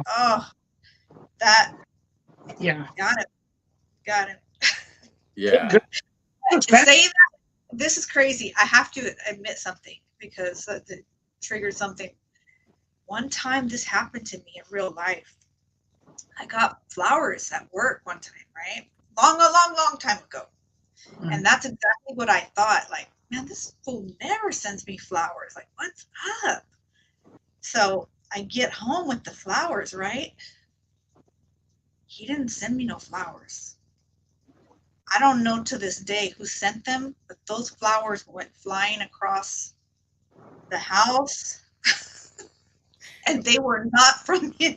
that. Yeah. Got it. Yeah. To say that, this is crazy. I have to admit something because it triggered something. One time this happened to me in real life. I got flowers at work one time, right? Long time ago. Mm. And that's exactly what I thought. Like, man, this fool never sends me flowers. Like, what's up? So I get home with the flowers, right? He didn't send me no flowers. I don't know to this day who sent them, but those flowers went flying across the house. And they were not from him.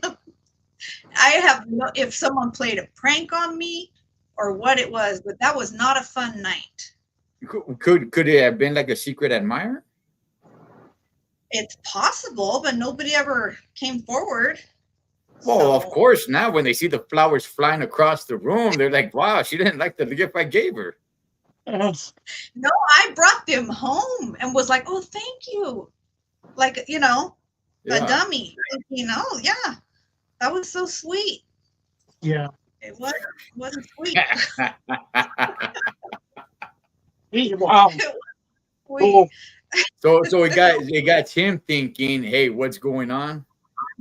I have if someone played a prank on me or what it was, but that was not a fun night. Could it have been like a secret admirer? It's possible, but nobody ever came forward. Well, of course, now when they see the flowers flying across the room, they're like, wow, she didn't like the gift I gave her. No, I brought them home and was like, oh, thank you. Like, a dummy. Yeah, that was so sweet. Yeah. It wasn't sweet. Wow. Sweet. So it got him thinking, hey, what's going on?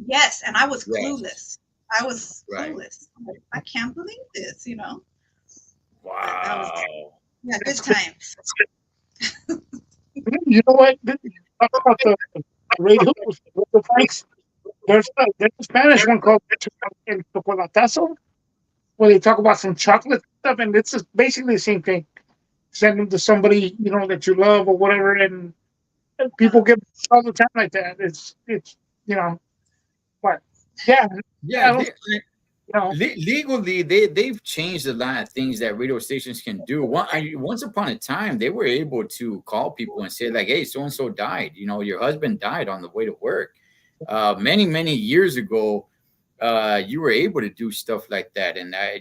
Yes, and I was Right. clueless. I was Right. clueless. I'm like, I can't believe this, But that was Wow. yeah, good times. You know what? Talk about the radio pranks. There's a Spanish one called El Chocolatazo, where they talk about some chocolate stuff, and it's just basically the same thing. Send them to somebody that you love or whatever, and people get all the time like that. It's you know, but yeah, Yeah, I don't legally they've changed a lot of things that radio stations can do. Once upon a time, they were able to call people and say like, "Hey, so and so died. Your husband died on the way to work." Many years ago, you were able to do stuff like that, and I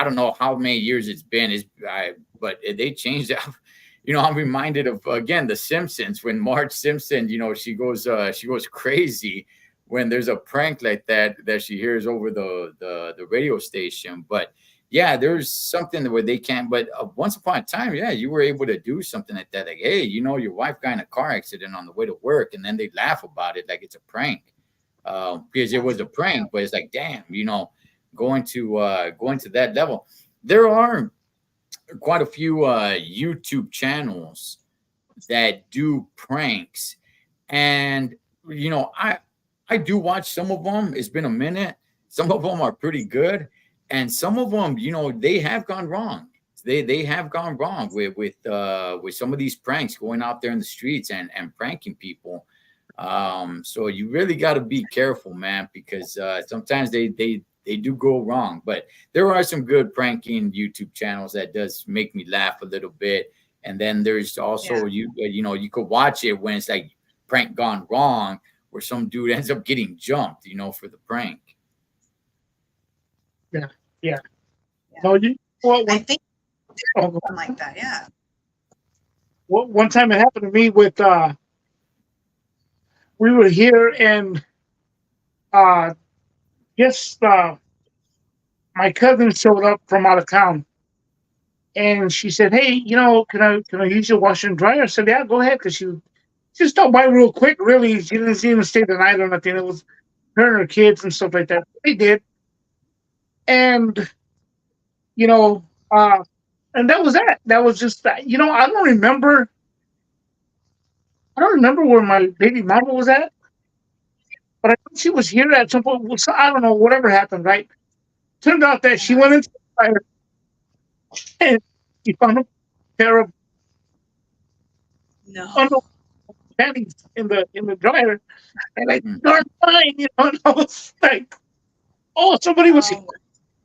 don't know how many years it's been. But they changed it. I'm reminded of again the Simpsons when Marge Simpson. She goes crazy when there's a prank like that she hears over the radio station. But yeah, there's something where they can't. But once upon a time, yeah, you were able to do something like that. Like, hey, your wife got in a car accident on the way to work, and then they laugh about it like it's a prank because it was a prank. But it's like, damn, going to that level. There are quite a few YouTube channels that do pranks, and I do watch some of them. It's been a minute. Some of them are pretty good, and some of them, they have gone wrong. They have gone wrong with some of these pranks going out there in the streets and pranking people. So you really got to be careful, man, because sometimes they do go wrong. But there are some good pranking YouTube channels that does make me laugh a little bit. And then there's also Yeah. you could watch it when it's like prank gone wrong, where some dude ends up getting jumped, for the prank. yeah, yeah. Yeah. No, well, I think oh, something like that. Yeah. one time it happened to me with we were here and uh yes my cousin showed up from out of town and she said, "Hey, can I use your washer and dryer?" I said, "Yeah, go ahead," because she just stopped by real quick. Really, she didn't even stay the night or nothing. It was her and her kids and stuff like that. They did, and you know, uh, and that was that. That was just that. I don't remember where my baby mama was at, but I think she was here at some point. Well, I don't know, whatever happened, right? Turned out that she went into the fire and she found a pair of No. underwear panties in the dryer, and I Mm. darn fine, and I was like, "Oh, somebody was here." Oh,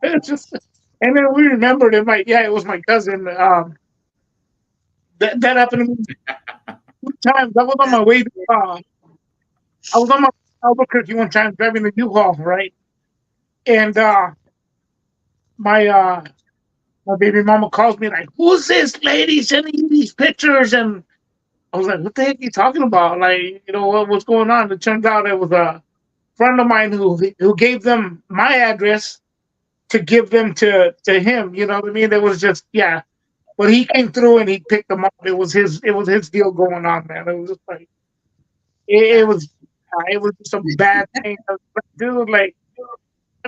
It's just, and then we remembered it. Yeah, it was my cousin. That happened to me 2 times. I was on that's my way. weird. I was on my Albuquerque one time driving the U-Haul, right? And my my baby mama calls me like, "Who's this lady sending you these pictures?" And I was like, "What the heck are you talking about? Like, what's going on?" It turned out it was a friend of mine who gave them my address to give them to him. You know what I mean? It was just yeah. But he came through and he picked them up. It was his deal going on, man. It was just like Yeah. it was just a bad thing. I was like, dude, like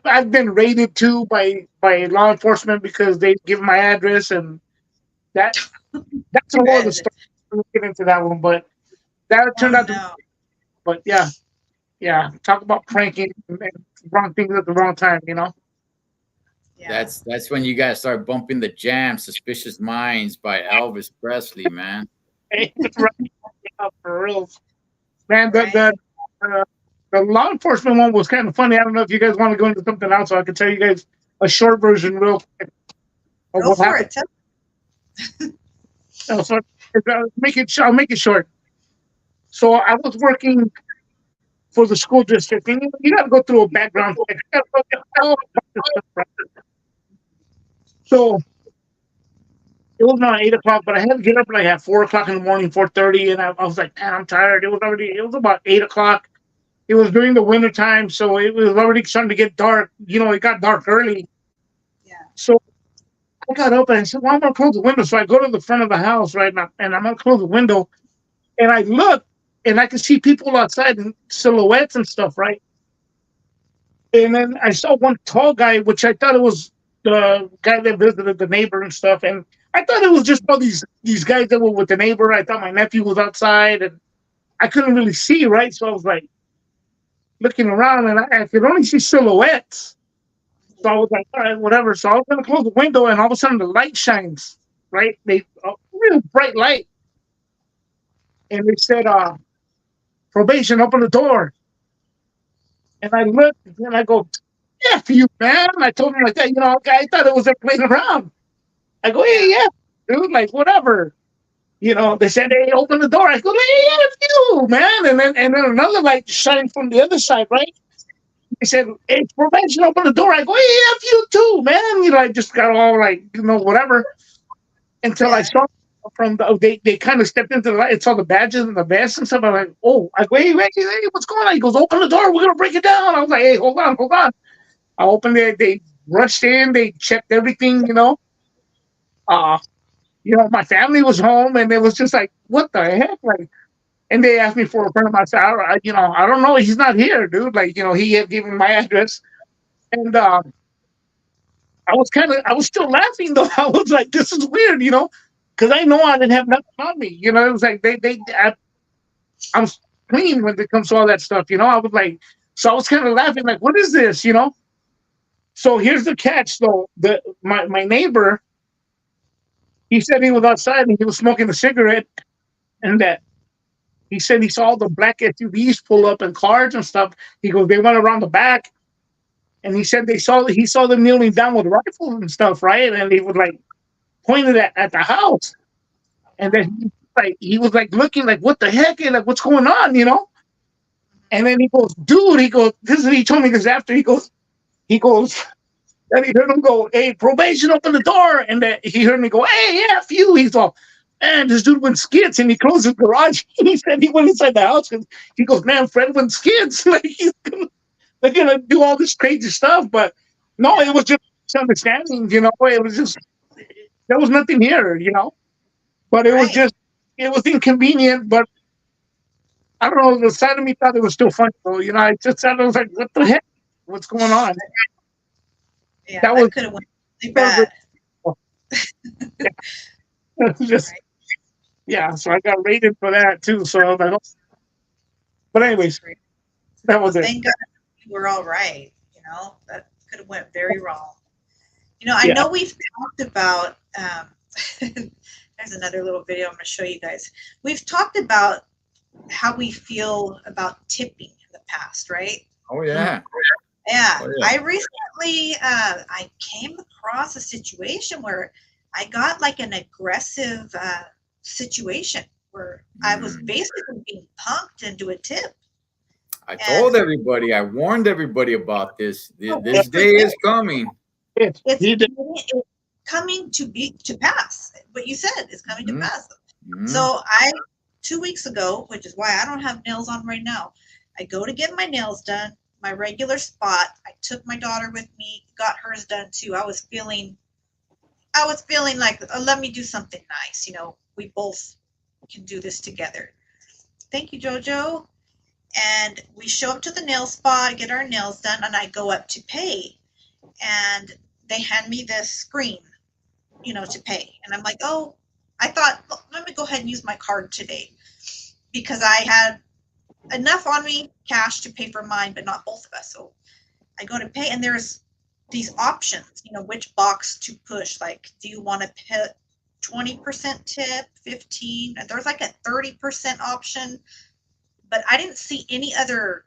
I've been raided too by law enforcement because they give my address and that that's a whole other Red. story. We'll get into that one, but that Oh turned out to. no. But yeah, yeah. Talk about pranking and wrong things at the wrong time. Yeah. That's when you gotta start bumping the jam, "Suspicious Minds" by Elvis Presley, man. Right, yeah, for real, man. The Right. the uh, the law enforcement one was kind of funny. I don't know if you guys want to go into something else, so I can tell you guys a short version real quick of Go what for happened. it. Tell- So I'll make it short. So I was working for the school district, and you got to go through a background check. You gotta go through all kinds of stuff, right? So it was around 8 o'clock, but I had to get up like at 4 o'clock in the morning, 4:30, and I was like, man, I'm tired. It was about 8 o'clock. It was during the winter time, so it was already starting to get dark. It got dark early. Yeah. So I got up and I said, well, I'm gonna close the window. So I go to the front of the house, right now, and I'm gonna close the window, and I look. and I could see people outside in silhouettes and stuff, right? And then I saw one tall guy, which I thought it was the guy that visited the neighbor and stuff. And I thought it was just all these guys that were with the neighbor. I thought my nephew was outside, and I couldn't really see, right? So I was like looking around, and I could only see silhouettes. So I was like, all right, whatever. So I was gonna close the window, and all of a sudden the light shines, right? They a real bright light, and they said, "Probation, open the door." And I looked, and I go, "F you, man!" I told him like that, I thought it was them playing around. I go, "Hey, yeah, dude, like whatever." They said, "Hey, open the door." I go, "Hey, F you, man!" And then another light shined from the other side, right? They said, "Hey, probation, open the door." I go, "Hey, F you too, man." I just got all like, whatever. Until I Yeah. saw from they kind of stepped into the light and saw the badges and the vests and stuff. I'm like, "Oh," I go, "Hey, what's going on?" He goes, "Open the door. We're gonna break it down." I was like, "Hey, hold on, hold on." I opened it. They rushed in. They checked everything. Uh, my family was home, and it was just like, what the heck, like. And they asked me for a friend of mine. I don't know. He's not here, dude. Like, he had given my address, and I was still laughing though. I was like, this is weird, because I know I didn't have nothing on me. It was like I'm clean when it comes to all that stuff. I was like, so I was kind of laughing, like, what is this? So here's the catch, though. My neighbor, he said he was outside and he was smoking a cigarette, and that he said he saw the black SUVs pull up and cars and stuff. He goes, they went around the back, and he said he saw them kneeling down with rifles and stuff, right? And he was like pointed at the house, and then he was like looking like, what the heck, and like, what's going on? And then he goes, dude, this is, he told me this after, he goes. And he heard him go, "Hey, probation, open the door." And then he heard me go, "Hey, F you." He's all, "Man, this dude went skids." And he closed his garage. He said he went inside the house because he goes, "Man, Fred went skids." Like, they're going to do all this crazy stuff. But no, it was just misunderstanding. It was just, there was nothing here. But it was Right. just, it was inconvenient. But I don't know, the side of me thought it was still funny. So, I just thought, I was like, what the heck? What's going on? Yeah, That was that could have went really bad. just, Right. yeah, so I got rated for that too. So I was like, oh. But That's anyways, great. that Well, was it. thank God we were all right. That could have went very wrong. I Yeah. know we've talked about. There's another little video I'm going to show you guys. We've talked about how we feel about tipping in the past, right? Oh yeah. Yeah, Oh yeah. I recently I came across a situation where I got like an aggressive situation where I was basically being punked into a tip, I and told everybody, I warned everybody about this. oh, This day is coming. it's He did. coming to pass. What you said is coming to Mhm. pass. Mhm. So 2 weeks ago, which is why I don't have nails on right now, I go to get my nails done, my regular spot. I took my daughter with me, got hers done too. I was feeling like, let me do something nice. We both can do this together. Thank you, Jojo. And we show up to the nail spot, get our nails done, and I go up to pay. And they hand me this screen, to pay. And I'm like, oh, I thought, let me go ahead and use my card today because I had enough on me, cash to pay for mine, but not both of us. So I go to pay, and there's these options, which box to push. Like, do you want to put 20% tip, 15? And there's like a 30% option, but I didn't see any other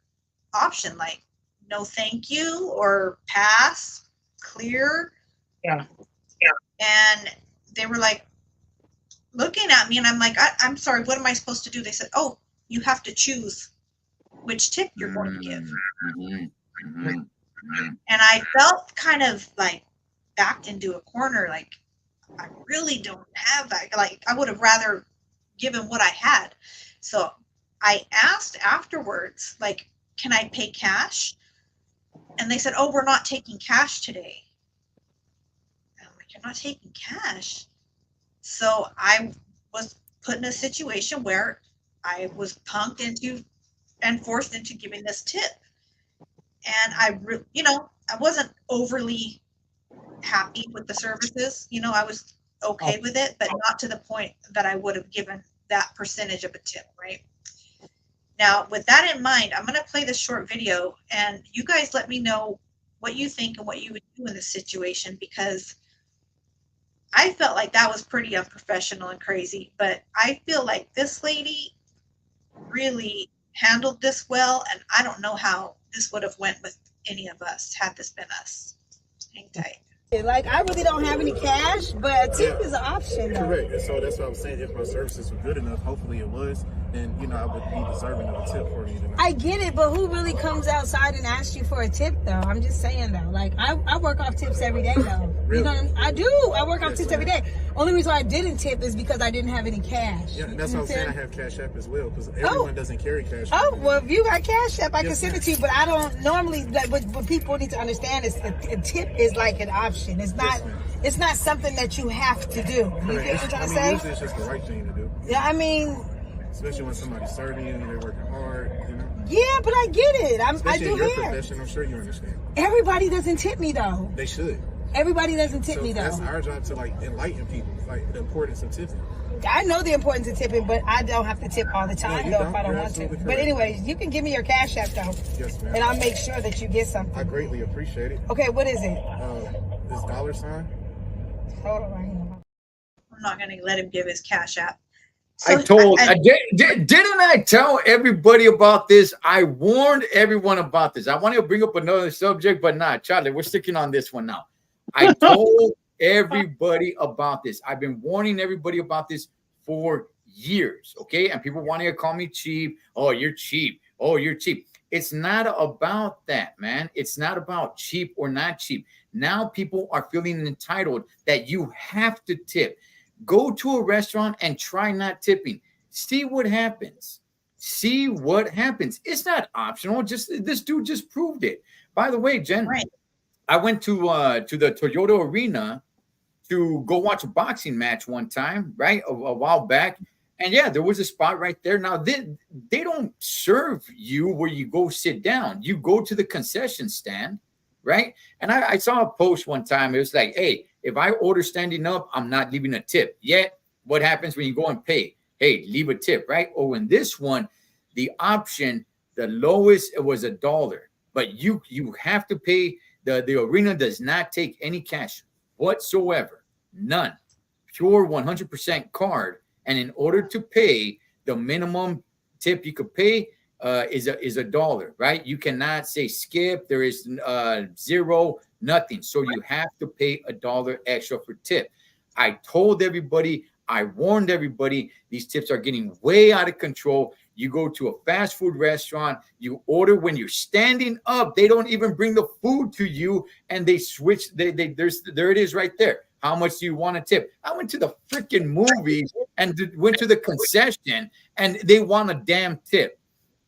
option, like no thank you or pass, clear. Yeah. And they were like looking at me, and I'm like, I'm sorry, what am I supposed to do? They said, oh, you have to choose which tip you're going to give. Mhm. Mhm. Mhm. And I felt kind of like backed into a corner, like I really don't have that. Like I would have rather given what I had. So I asked afterwards, like, can I pay cash? And they said, oh, we're not taking cash today. And I'm like, you're not taking cash? So I was put in a situation where I was punked into and forced into giving this tip. And I wasn't overly happy with the services. I was okay with it, but not to the point that I would have given that percentage of a tip, right? Now, with that in mind, I'm going to play this short video, and you guys let me know what you think and what you would do in this situation, because I felt like that was pretty unprofessional and crazy, but I feel like this lady really handled this well, and I don't know how this would have went with any of us had this been us. Hang tight. Like, I really don't have any cash, but a tip is an option, though. Correct. And so that's what I was saying. If my services were good enough, hopefully it was, then, I would be deserving of a tip for you tonight. I get it, but who really comes outside and asks you for a tip, though? I'm just saying, though. Like, I work off tips every day, though. Really? You know what I mean? I do. I work off tips every day. Only reason why I didn't tip is because I didn't have any cash. Yeah, and that's what I'm saying. I have Cash App as well, because everyone doesn't carry Cash App. Oh, well, if you got Cash App, I can send it to you, but I don't normally, like, what people need to understand is a tip is like an option. It's not. It's not something that you have to do. You get what I'm trying to say? Usually it's just the right thing to do. Yeah, I mean, especially when somebody's serving you and they're working hard, Yeah, but I get it. I do in your hair. profession, I'm sure you understand. Everybody doesn't tip me, though. They should. Everybody doesn't tip me, though. That's our job to, enlighten people, the importance of tipping. I know the importance of tipping, but I don't have to tip all the time, though, if I don't want to. Correct. But anyways, you can give me your Cash App, though. Yes, ma'am. And I'll make sure that you get something. I greatly appreciate it. Okay, what is it? This $. Hold on right here. I'm not going to let him give his Cash App. Didn't I tell everybody about this? I warned everyone about this. I wanted to bring up another subject, but not Charlie. We're sticking on this one now. I told everybody about this. I've been warning everybody about this for years. Okay. And people wanting to call me cheap. Oh, you're cheap. Oh, you're cheap. It's not about that, man. It's not about cheap or not cheap. Now people are feeling entitled that you have to tip. Go to a restaurant and try not tipping. See what happens. See what happens. It's not optional. Just this dude just proved it. By the way, Jen, right. I went to the Toyota Arena to go watch a boxing match one time, right? A while back. And yeah, there was a spot right there. Now they don't serve you where you go sit down. You go to the concession stand, right? And I saw a post one time. It was like, hey, if I order standing up, I'm not leaving a tip. Yet, what happens when you go and pay? Hey, leave a tip, right? Oh, in this one, the option, the lowest, it was $1. But you have to pay. The arena does not take any cash whatsoever. None. Pure 100% card. And in order to pay, the minimum tip you could pay is $1, right? You cannot say skip. There is zero, nothing. So you have to pay $1 extra for tip. I told everybody, I warned everybody, these tips are getting way out of control. You go to a fast food restaurant, you order when you're standing up. They don't even bring the food to you, and they switch. There it is right there. How much do you want to tip? I went to the freaking movies and went to the concession, and they want a damn tip.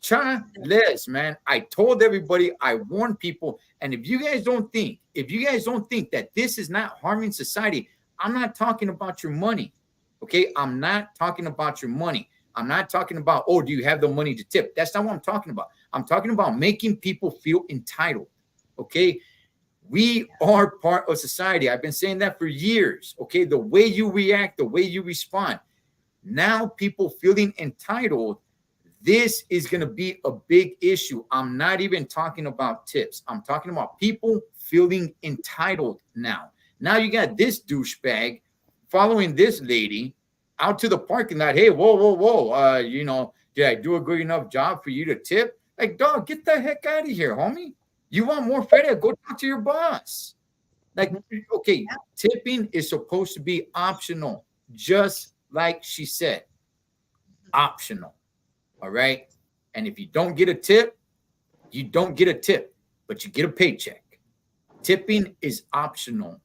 Charles, man, I told everybody, I warned people, and if you guys don't think that this is not harming society, I'm not talking about your money, okay? I'm not talking about your money. I'm not talking about, oh, do you have the money to tip? That's not what I'm talking about. I'm talking about making people feel entitled, okay? We are part of society. I've been saying that for years, okay? The way you react, the way you respond. Now people feeling entitled, this is going to be a big issue. I'm not even talking about tips. I'm talking about people feeling entitled now. Now you got this douchebag following this lady out to the parking lot. Hey, whoa. Did I do a good enough job for you to tip? Like, dog, get the heck out of here, homie. You want more FedEx? Go talk to your boss. Like, okay, tipping is supposed to be optional, just like she said. Optional. All right. And if you don't get a tip, you don't get a tip, but you get a paycheck. Tipping is optional.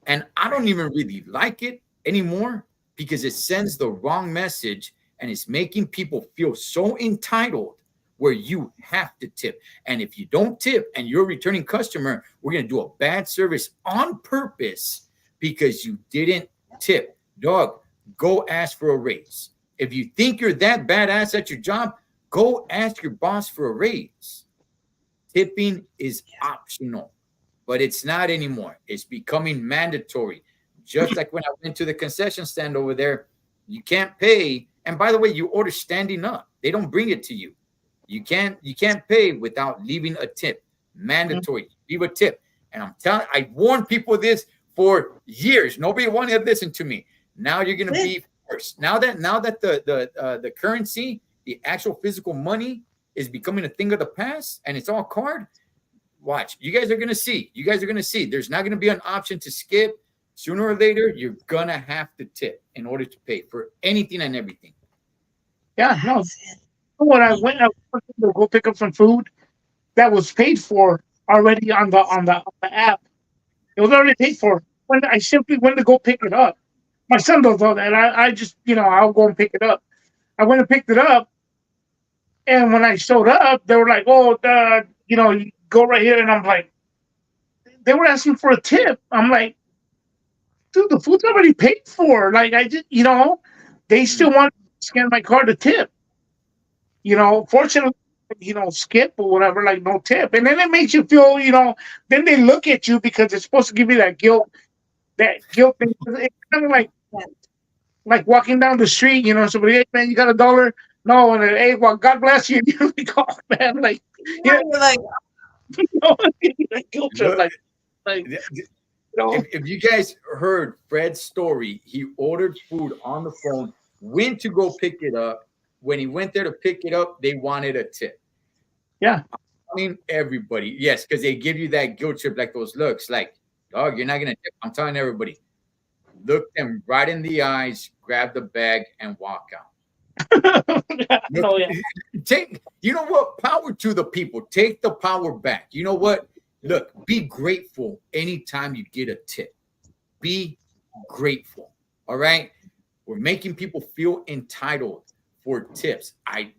And I don't even really like it anymore because it sends the wrong message and it's making people feel so entitled where you have to tip. And if you don't tip and you're a returning customer, we're going to do a bad service on purpose because you didn't tip. Dog, go ask for a raise. If you think you're that badass at your job, go ask your boss for a raise. Tipping is optional, but it's not anymore. It's becoming mandatory. Just like when I went to the concession stand over there, you can't pay. And by the way, you order standing up. They don't bring it to you. You can't pay without leaving a tip. Mandatory. Leave a tip. And I warned people this for years. Nobody wanted to listen to me. Now you're gonna be forced. Now that the currency, the actual physical money is becoming a thing of the past and it's all card. Watch. You guys are gonna see. There's not gonna be an option to skip. Sooner or later, you're gonna have to tip in order to pay for anything and everything. Yeah, no. When I went to go pick up some food that was paid for already on the app. It was already paid for. When I simply went to go pick it up. My son does all that. I just, I'll go and pick it up. I went and picked it up, and when I showed up, they were like, "Oh, you go right here," and I'm like, they were asking for a tip. I'm like, dude, the food's already paid for. Like, I just, they still want to scan my card to tip. Fortunately, skip or whatever, like no tip. And then it makes you feel, then they look at you because it's supposed to give you that guilt thing. It's kind of like walking down the street, somebody, hey man, you got $1? No, and then, hey, well, God bless you. You're like, oh man, like, You're like, that guilt trip, like, if you guys heard Fred's story, he ordered food on the phone, went to go pick it up. When he went there to pick it up, they wanted a tip. Yeah. I mean, everybody. Yes, because they give you that guilt trip, like those looks, like, dog, you're not going to tip. I'm telling everybody, look them right in the eyes, grab the bag, and walk out. Take, you know what? Power to the people. Take the power back. You know what? Look, be grateful anytime you get a tip. Be grateful. All right? We're making people feel entitled for tips. I've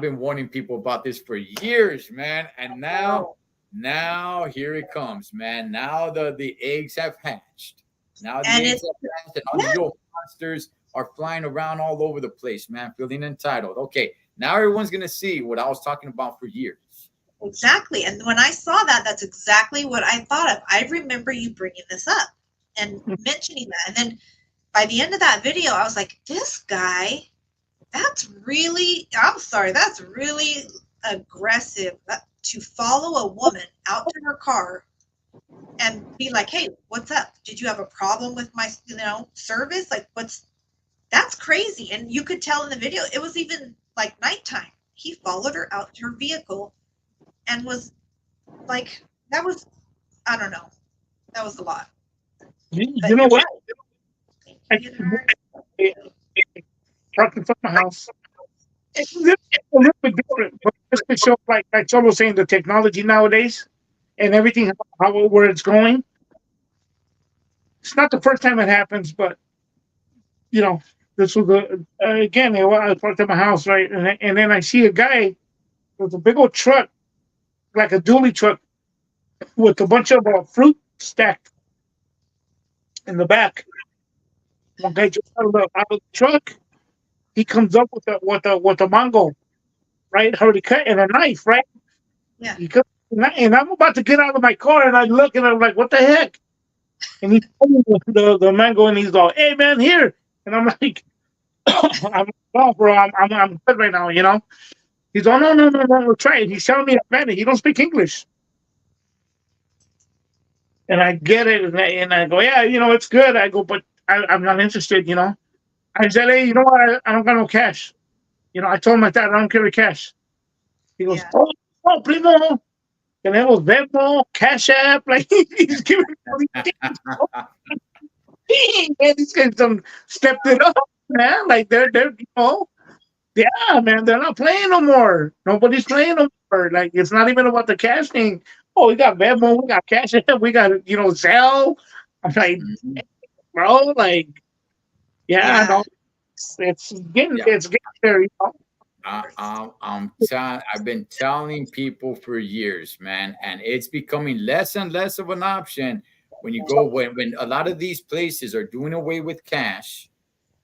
been warning people about this for years, man. And now here it comes, man. Now the eggs have hatched. Now the eggs have hatched, and all the little monsters are flying around all over the place, man, feeling entitled. Okay, now everyone's gonna see what I was talking about for years. Exactly. And when I saw that, that's exactly what I thought of. I remember you bringing this up and mentioning that. And then by the end of that video, I was like, this guy, that's really aggressive to follow a woman out to her car and be like, hey, what's up? Did you have a problem with my, service? Like, that's crazy. And you could tell in the video, it was even like nighttime. He followed her out to her vehicle and was like, I don't know. That was a lot. You know what? Parking from my house. It's a little bit different, but just to show, like Cholo saying, the technology nowadays and everything, where it's going. It's not the first time it happens, but this was again. I was parked at my house, right, and then I see a guy with a big old truck, like a dually truck, with a bunch of fruit stacked in the back. One guy just out of the truck. He comes up with a mango, right? Already cut, and a knife, right? Yeah. He comes, and I'm about to get out of my car, and I look, and I'm like, "What the heck?" And he's holding the mango, and he's all, "Hey, man, here!" And I'm like, "I'm no, bro. I'm good right now, He's all, "No, try it." He's telling me, "Man, he don't speak English." And I get it, and I go, "Yeah, it's good." I go, "But I'm not interested, I said, "Hey, you know what? I don't got no cash." I told him like that, "I don't carry cash." He goes, Yeah. "Oh, primo." Tenemos Venmo, Cash App, like he's giving me all these things. Man, these guys stepped it up, man. Like they're yeah, man, they're not playing no more. Nobody's playing no more. Like it's not even about the cash thing. Oh, we got Venmo, we got Cash App, we got Zelle. I'm like, bro, like, yeah. No, it's getting there, I've been telling people for years, man, and it's becoming less and less of an option when a lot of these places are doing away with cash.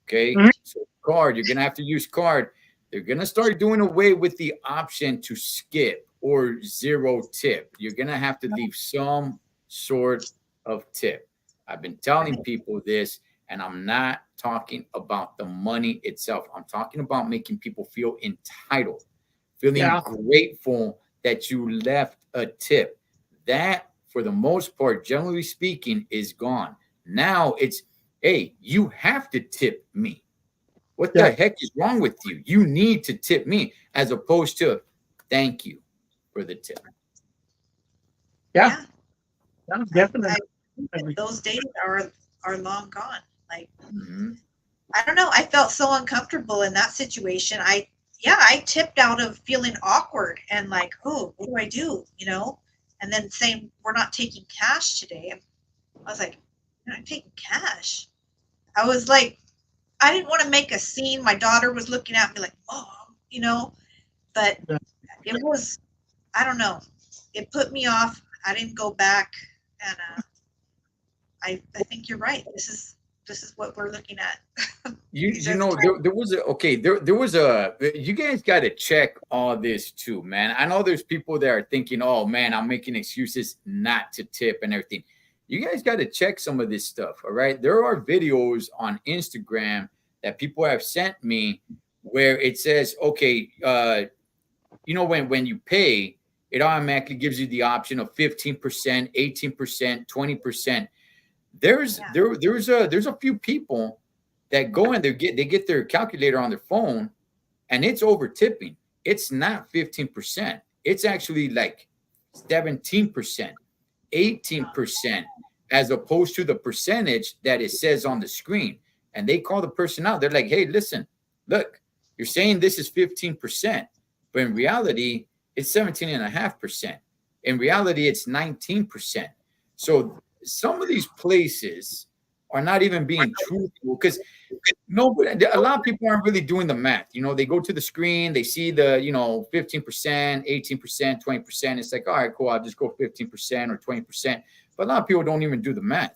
Okay. Mhm. So card, you're going to have to use card. They're going to start doing away with the option to skip or zero tip. You're going to have to leave some sort of tip. I've been telling people this, and I'm not talking about the money itself. I'm talking about making people feel entitled, feeling Yeah. grateful that you left a tip. That, for the most part, generally speaking, is gone. Now it's, hey, you have to tip me. What the Yeah. heck is wrong with you? You need to tip me, as opposed to thank you for the tip. Yeah. Yeah, Yeah. I Definitely. think that those days are long gone. Like, Mhm. I don't know. I felt so uncomfortable in that situation. I tipped out of feeling awkward and like, oh, what do I do? And then saying we're not taking cash today. I was like, you're not taking cash. I was like, I didn't want to make a scene. My daughter was looking at me like, Mom, but Yeah. it was, I don't know. It put me off. I didn't go back, and I think you're right. This is what we're looking at. These You are the know, times. there was a okay, there was a you guys got to check all this too, man. I know there's people that are thinking, oh man, I'm making excuses not to tip and everything. You guys got to check some of this stuff, all right? There are videos on Instagram that people have sent me where it says, okay, when you pay, it automatically gives you the option of 15%, 18%, 20%. Yeah. There's a few people that go and they get their calculator on their phone, and it's over tipping. It's not 15%. It's actually like 17%, 18%, as opposed to the percentage that it says on the screen. And they call the person out. They're like, hey, listen, look, you're saying this is 15%, but in reality, it's 17.5%. In reality, it's 19%. So some of these places are not even being truthful, because a lot of people aren't really doing the math. They go to the screen, they see the 15%, 18%, 20%. It's like, all right, cool, I'll just go 15% or 20%. But a lot of people don't even do the math.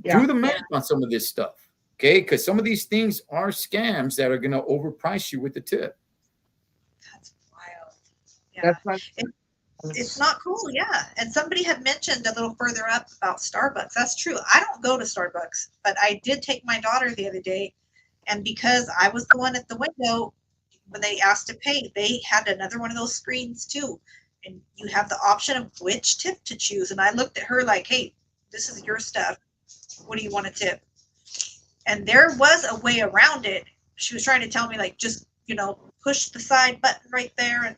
Yeah. Do the math on some of this stuff, okay? Because some of these things are scams that are going to overprice you with the tip. That's wild. Yeah. That's not. It's not cool, yeah. And somebody had mentioned a little further up about Starbucks. That's true. I don't go to Starbucks, but I did take my daughter the other day, and because I was the one at the window when they asked to pay, they had another one of those screens too. And you have the option of which tip to choose. And I looked at her like, hey, this is your stuff. What do you want to tip? And there was a way around it. She was trying to tell me, like, just, push the side button right there. And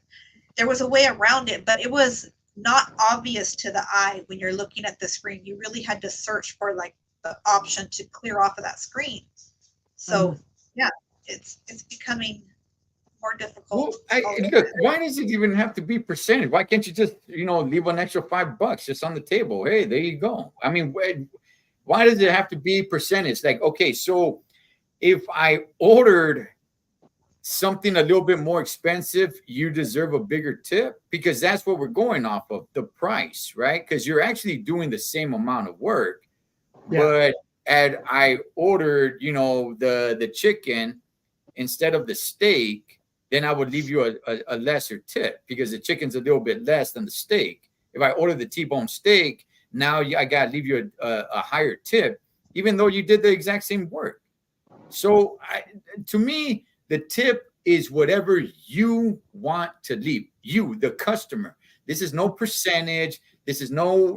there was a way around it, but it was not obvious to the eye when you're looking at the screen. You really had to search for like the option to clear off of that screen. So yeah, it's becoming more difficult. Well, look, why does it even have to be percentage? Why can't you just, leave an extra $5 just on the table? Hey, there you go. I mean, why does it have to be percentage? Like, okay, so if I ordered something a little bit more expensive, you deserve a bigger tip, because that's what we're going off of, the price, right? Because you're actually doing the same amount of work. Yeah. But had I ordered, the chicken instead of the steak, then I would leave you a lesser tip, because the chicken's a little bit less than the steak. If I order the T-bone steak, now I got to leave you a higher tip, even though you did the exact same work. So to me, the tip is whatever you want to leave, you, the customer. This is no percentage. This is no,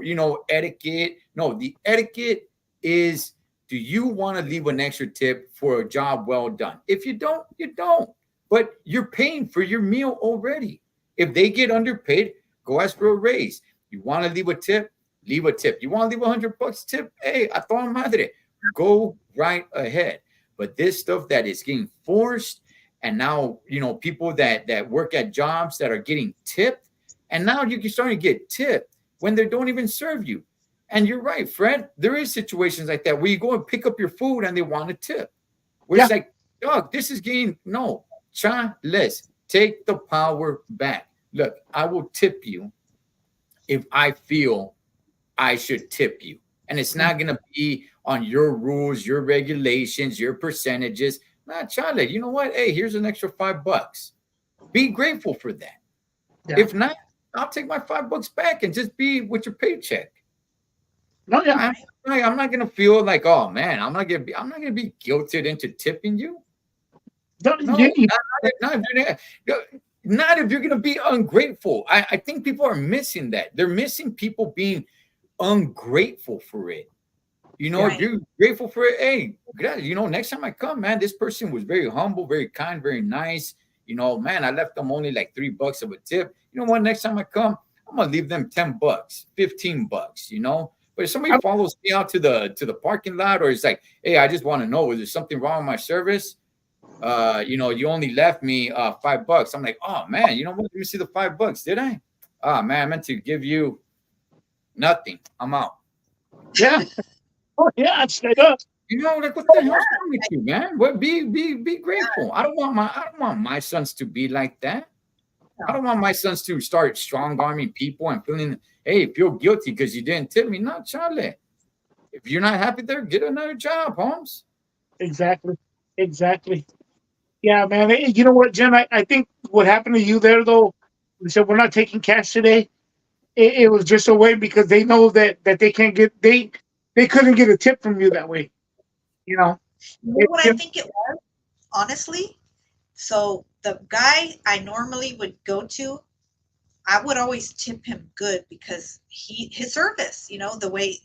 etiquette. No, the etiquette is, do you want to leave an extra tip for a job well done? If you don't, you don't. But you're paying for your meal already. If they get underpaid, go ask for a raise. You want to leave a tip? Leave a tip. You want to leave $100 tip? Hey, a toda madre. Go right ahead. But this stuff that is getting forced, and now, people that work at jobs that are getting tipped, and now you're starting to get tipped when they don't even serve you. And you're right, Fred. There is situations like that where you go and pick up your food and they want a tip. Where it's like, dog, this is getting, no, let's take the power back. Look, I will tip you if I feel I should tip you. And it's not going to be on your rules, your regulations, your percentages. Nah, Charlie, you know what? Hey, here's an extra $5. Be grateful for that. Yeah. If not, I'll take my $5 back and just be with your paycheck. No, yeah. I'm not gonna feel like, oh man, I'm not gonna be guilted into tipping you. No, not if you're gonna be ungrateful. I think people are missing that. They're missing people being ungrateful for it. You know, if you're grateful for it, hey, you know, next time I come, man, this person was very humble, very kind, very nice. You know, man, I left them only like $3 of a tip. You know what? Next time I come, I'm gonna leave them $10, $15. You know. But if somebody follows me out to the parking lot, or it's like, hey, I just want to know, is there something wrong with my service? You know, you only left me $5. I'm like, oh man, you know what? Let me see the $5. Did I? Oh man, I meant to give you nothing. I'm out. Yeah. Oh yeah, straight up. You know, like what the hell's wrong with you, man? What be grateful. I don't want my sons to be like that. I don't want my sons to start strong arming people and feeling, hey, feel guilty because you didn't tip me. No, Charlie. If you're not happy there, get another job, Holmes. Exactly. Yeah, man. You know what, Jen? I think what happened to you there, though, we said we're not taking cash today. It was just a way because they know that they can't get they couldn't get a tip from you that way. You know. You know what I think it was, honestly? So the guy I normally would go to, I would always tip him good because his service, you know, the way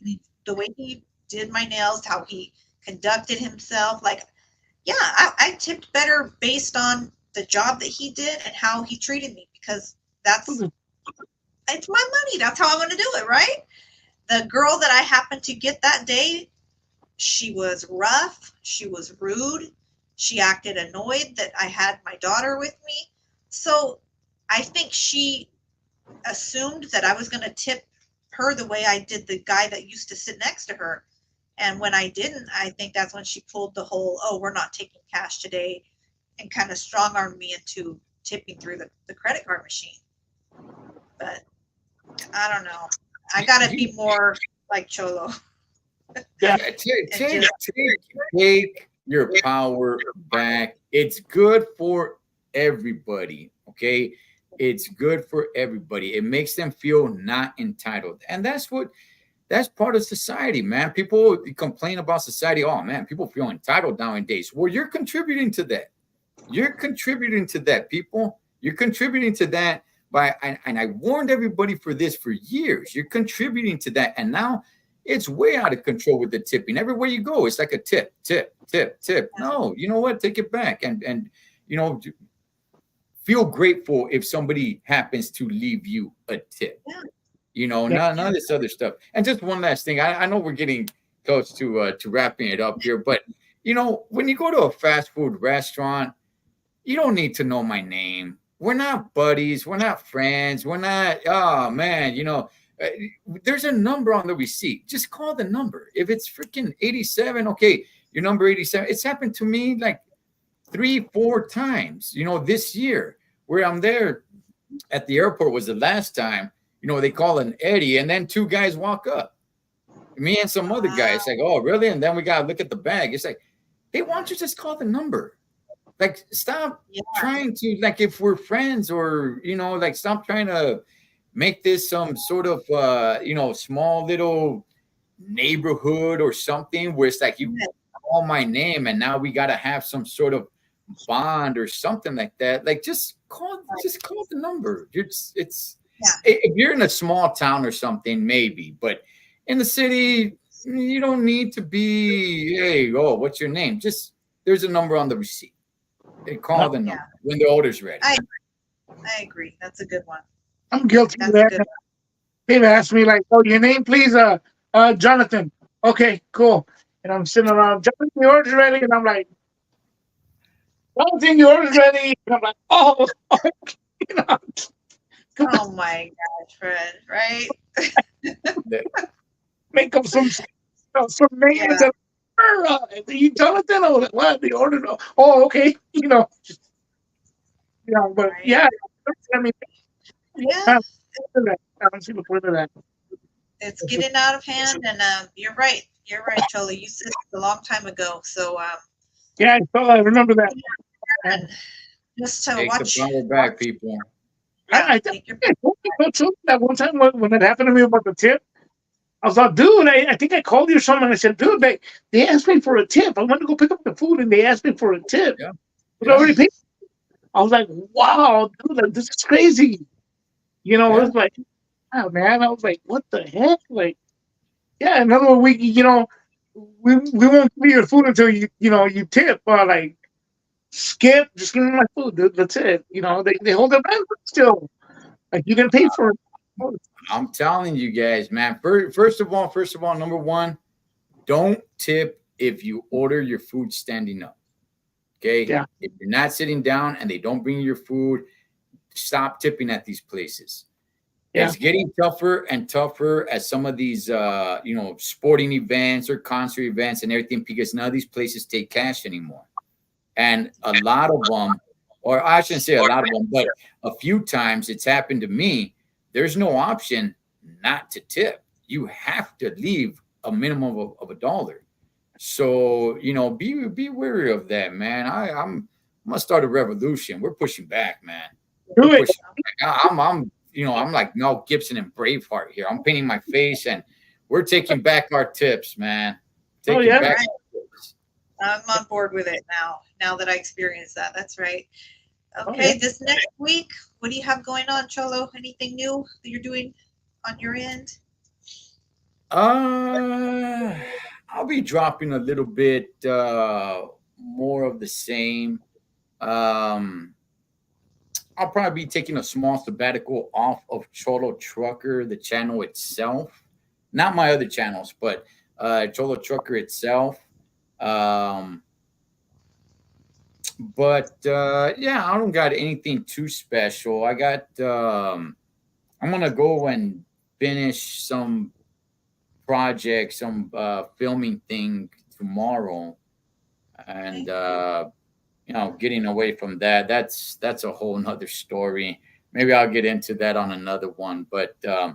he did my nails, how he conducted himself, like, yeah, I tipped better based on the job that he did and how he treated me, because it's my money. That's how I want to do it, right? The girl that I happened to get that day, she was rough. She was rude. She acted annoyed that I had my daughter with me. So I think she assumed that I was going to tip her the way I did the guy that used to sit next to her. And when I didn't, I think that's when she pulled the whole, oh, we're not taking cash today, and kind of strong-armed me into tipping through the credit card machine. But I don't know. I got to be more like Cholo. Yeah, take your power back. It's good for everybody, okay? It's good for everybody. It makes them feel not entitled. And that's part of society, man. People complain about society. Oh, man, people feel entitled nowadays. Well, you're contributing to that. You're contributing to that, people. You're contributing to that and I warned everybody for this for years. You're contributing to that. And now it's way out of control with the tipping. Everywhere you go, it's like a tip. No, you know what? Take it back. And you know, feel grateful if somebody happens to leave you a tip. Yeah. You know, none of this other stuff. And just one last thing. I know we're getting close to wrapping it up here, but you know, when you go to a fast food restaurant, you don't need to know my name. We're not buddies. We're not friends. We're not, oh man, you know, there's a number on the receipt. Just call the number. If it's freaking 87, okay, your number 87. It's happened to me like 3-4 times, you know, this year where I'm there at the airport was the last time, you know, they call an Eddie and then 2 guys walk up. Me and some other guy. It's like, oh, really? And then we got to look at the bag. It's like, hey, why don't you just call the number? Like, stop trying to, like, if we're friends or, you know, like, stop trying to make this some sort of, you know, small little neighborhood or something where it's like you call my name and now we got to have some sort of bond or something like that. Like, just call the number. If you're in a small town or something, maybe, but in the city, you don't need to be, hey, oh, what's your name? Just, there's a number on the receipt. They call the number when the order's ready. I agree. That's a good one. I'm guilty of that. People ask me like, "Oh, your name, please." Jonathan. Okay, cool. And I'm sitting around. Jonathan, your order's ready, and I'm like, "Jonathan, your order's ready." And I'm like, "Oh, you know." Oh my gosh, Fred! Right? Make up some names. Yeah. You Jonathan? Oh, what the order? Oh, okay. You know. Yeah, but yeah. I mean, yeah. I don't see the point of that. It's getting out of hand, and you're right. You're right, Cholo. You said it a long time ago. So Yeah, I remember that. and just to Take the watch, power back, people. yeah, I take your think I told you about too, that one time when it happened to me about the tip. I was like, dude, I think I called you or something. I said, dude, they asked me for a tip. I went to go pick up the food and they asked me for a tip. Yeah. But I already paid. I was like, wow, dude, like, this is crazy. You know, Yeah. it's like, oh man. I was like, what the heck? Like, yeah, another week, we won't give you your food until you tip. Like, skip, just give me my food. That's it. They hold their back still. Like, you can pay for it. I'm telling you guys, man. First of all, number one, don't tip if you order your food standing up. Okay. Yeah. If you're not sitting down and they don't bring you your food, stop tipping at these places. Yeah. It's getting tougher and tougher at some of these, sporting events or concert events and everything because none of these places take cash anymore. And a lot of them, or I shouldn't say a lot of them, but a few times it's happened to me. There's no option not to tip. You have to leave a minimum of $1. So be wary of that, man. I'm gonna start a revolution. We're pushing back, man. Do We're it. pushing back. I'm like Mel Gibson and Braveheart here. I'm painting my face, and we're taking back our tips, man. Taking yeah. back Right. our tips. I'm on board with it now. Now that I experienced that, that's right. Oh, Okay, yeah. this next week, what do you have going on, Cholo? Anything new that you're doing on your end? I'll be dropping a little bit more of the same. Um, I'll probably be taking a small sabbatical off of Cholo Trucker, the channel itself. Not my other channels, but Cholo Trucker itself. Um, yeah, I don't got anything too special. I'm gonna go and finish some project, some filming thing tomorrow, and getting away from that's a whole nother story. Maybe I'll get into that on another one. But yeah.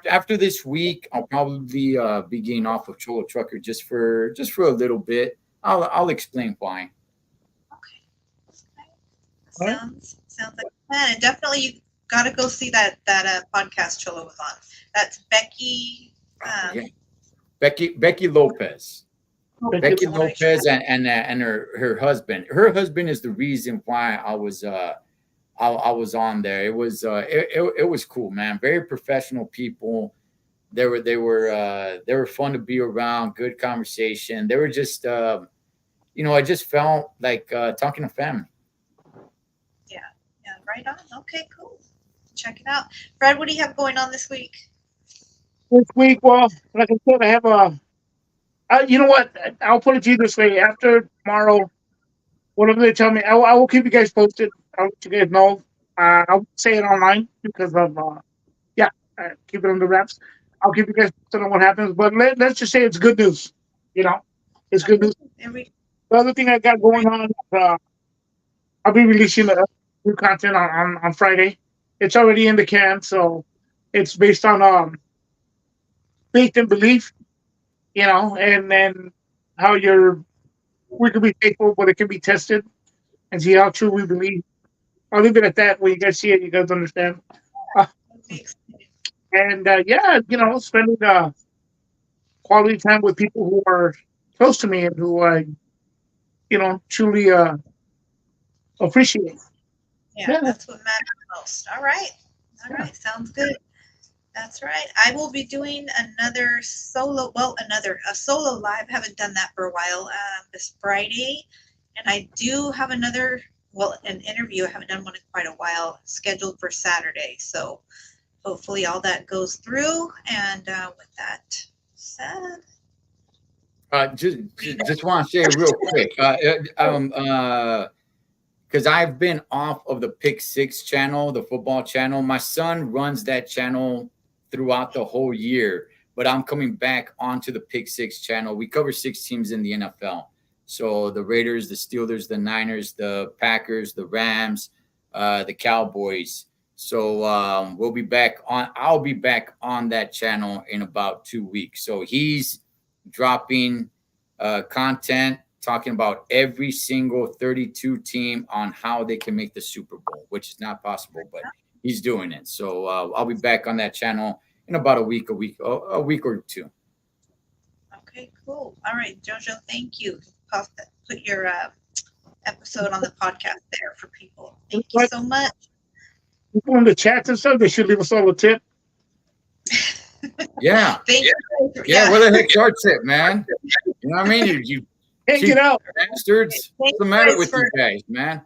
After this week, I'll probably be getting off of Cholo Trucker just for a little bit. I'll explain why. Okay. All right. Sounds like a plan. And definitely you got to go see that podcast Cholo was on. That's Becky. Yeah. Becky Lopez. Becky I wanna make sure. Lopez and her husband. Her husband is the reason why I was on there. It was cool, man. Very professional people. They were fun to be around. Good conversation. They were just I just felt like talking to family. Yeah, right on. Okay, cool. Check it out. Fred, what do you have going on this week? This week, well, like I said, I have you know what? I'll put it to you this way. After tomorrow, whatever they tell me, I will keep you guys posted. I'll let you guys know. I won't say it online because of, keep it under wraps. I'll keep you guys posted on what happens. But let's just say it's good news. It's good news. The other thing I got going on is I'll be releasing new content on Friday. It's already in the can, so it's based on faith and belief, and then how we can be faithful, but it can be tested and see how true we believe. I'll leave it at that. When you guys see it, you guys understand. Uh, and spending quality time with people who are close to me and who I, truly appreciate. Yeah, that's what matters most. All right, sounds good. That's right. I will be doing a solo live. Haven't done that for a while. This Friday, and I do have an interview. I haven't done one in quite a while, scheduled for Saturday. So hopefully all that goes through. And with that said, just want to say real quick, because I've been off of the Pick Six channel, the football channel. My son runs that channel throughout the whole year, but I'm coming back onto the Pick Six channel. We cover 6 teams in the NFL. So the Raiders, the Steelers, the Niners, the Packers, the Rams, the Cowboys. So we'll be back on. I'll be back on that channel in about 2 weeks. So he's dropping content talking about every single 32 team on how they can make the Super Bowl, which is not possible, but he's doing it. So I'll be back on that channel in about a week or two. Okay, cool. All right, Jojo, thank you. Put your episode on the podcast there for people. Thank you so much. People in the chats and stuff, they should leave us all a tip. Yeah. Thank you. Yeah, what the heck's our tip, man? You know what I mean? You Can't get out. bastards. What's the matter with you guys, man?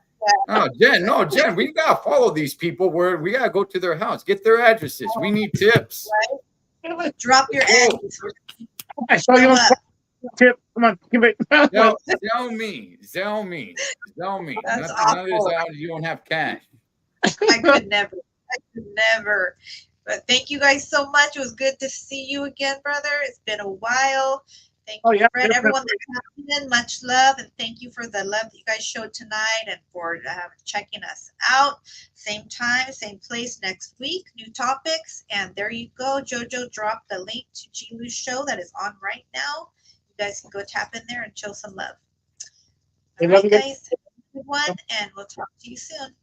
Oh, Jen, we gotta follow these people where we gotta go to their house, get their addresses. We need tips. Drop your address. I saw you on tip. Come on, give it. Zell me. That's Nothing awful. out you don't have cash. I could never. But thank you guys so much. It was good to see you again, brother. It's been a while. Thank you, Fred. Everyone that's coming in, much love. And thank you for the love that you guys showed tonight and for checking us out. Same time, same place next week. New topics. And there you go. Jojo dropped the link to Gilu's show that is on right now. You guys can go tap in there and show some love. All right, guys. Have a good one, and we'll talk to you soon.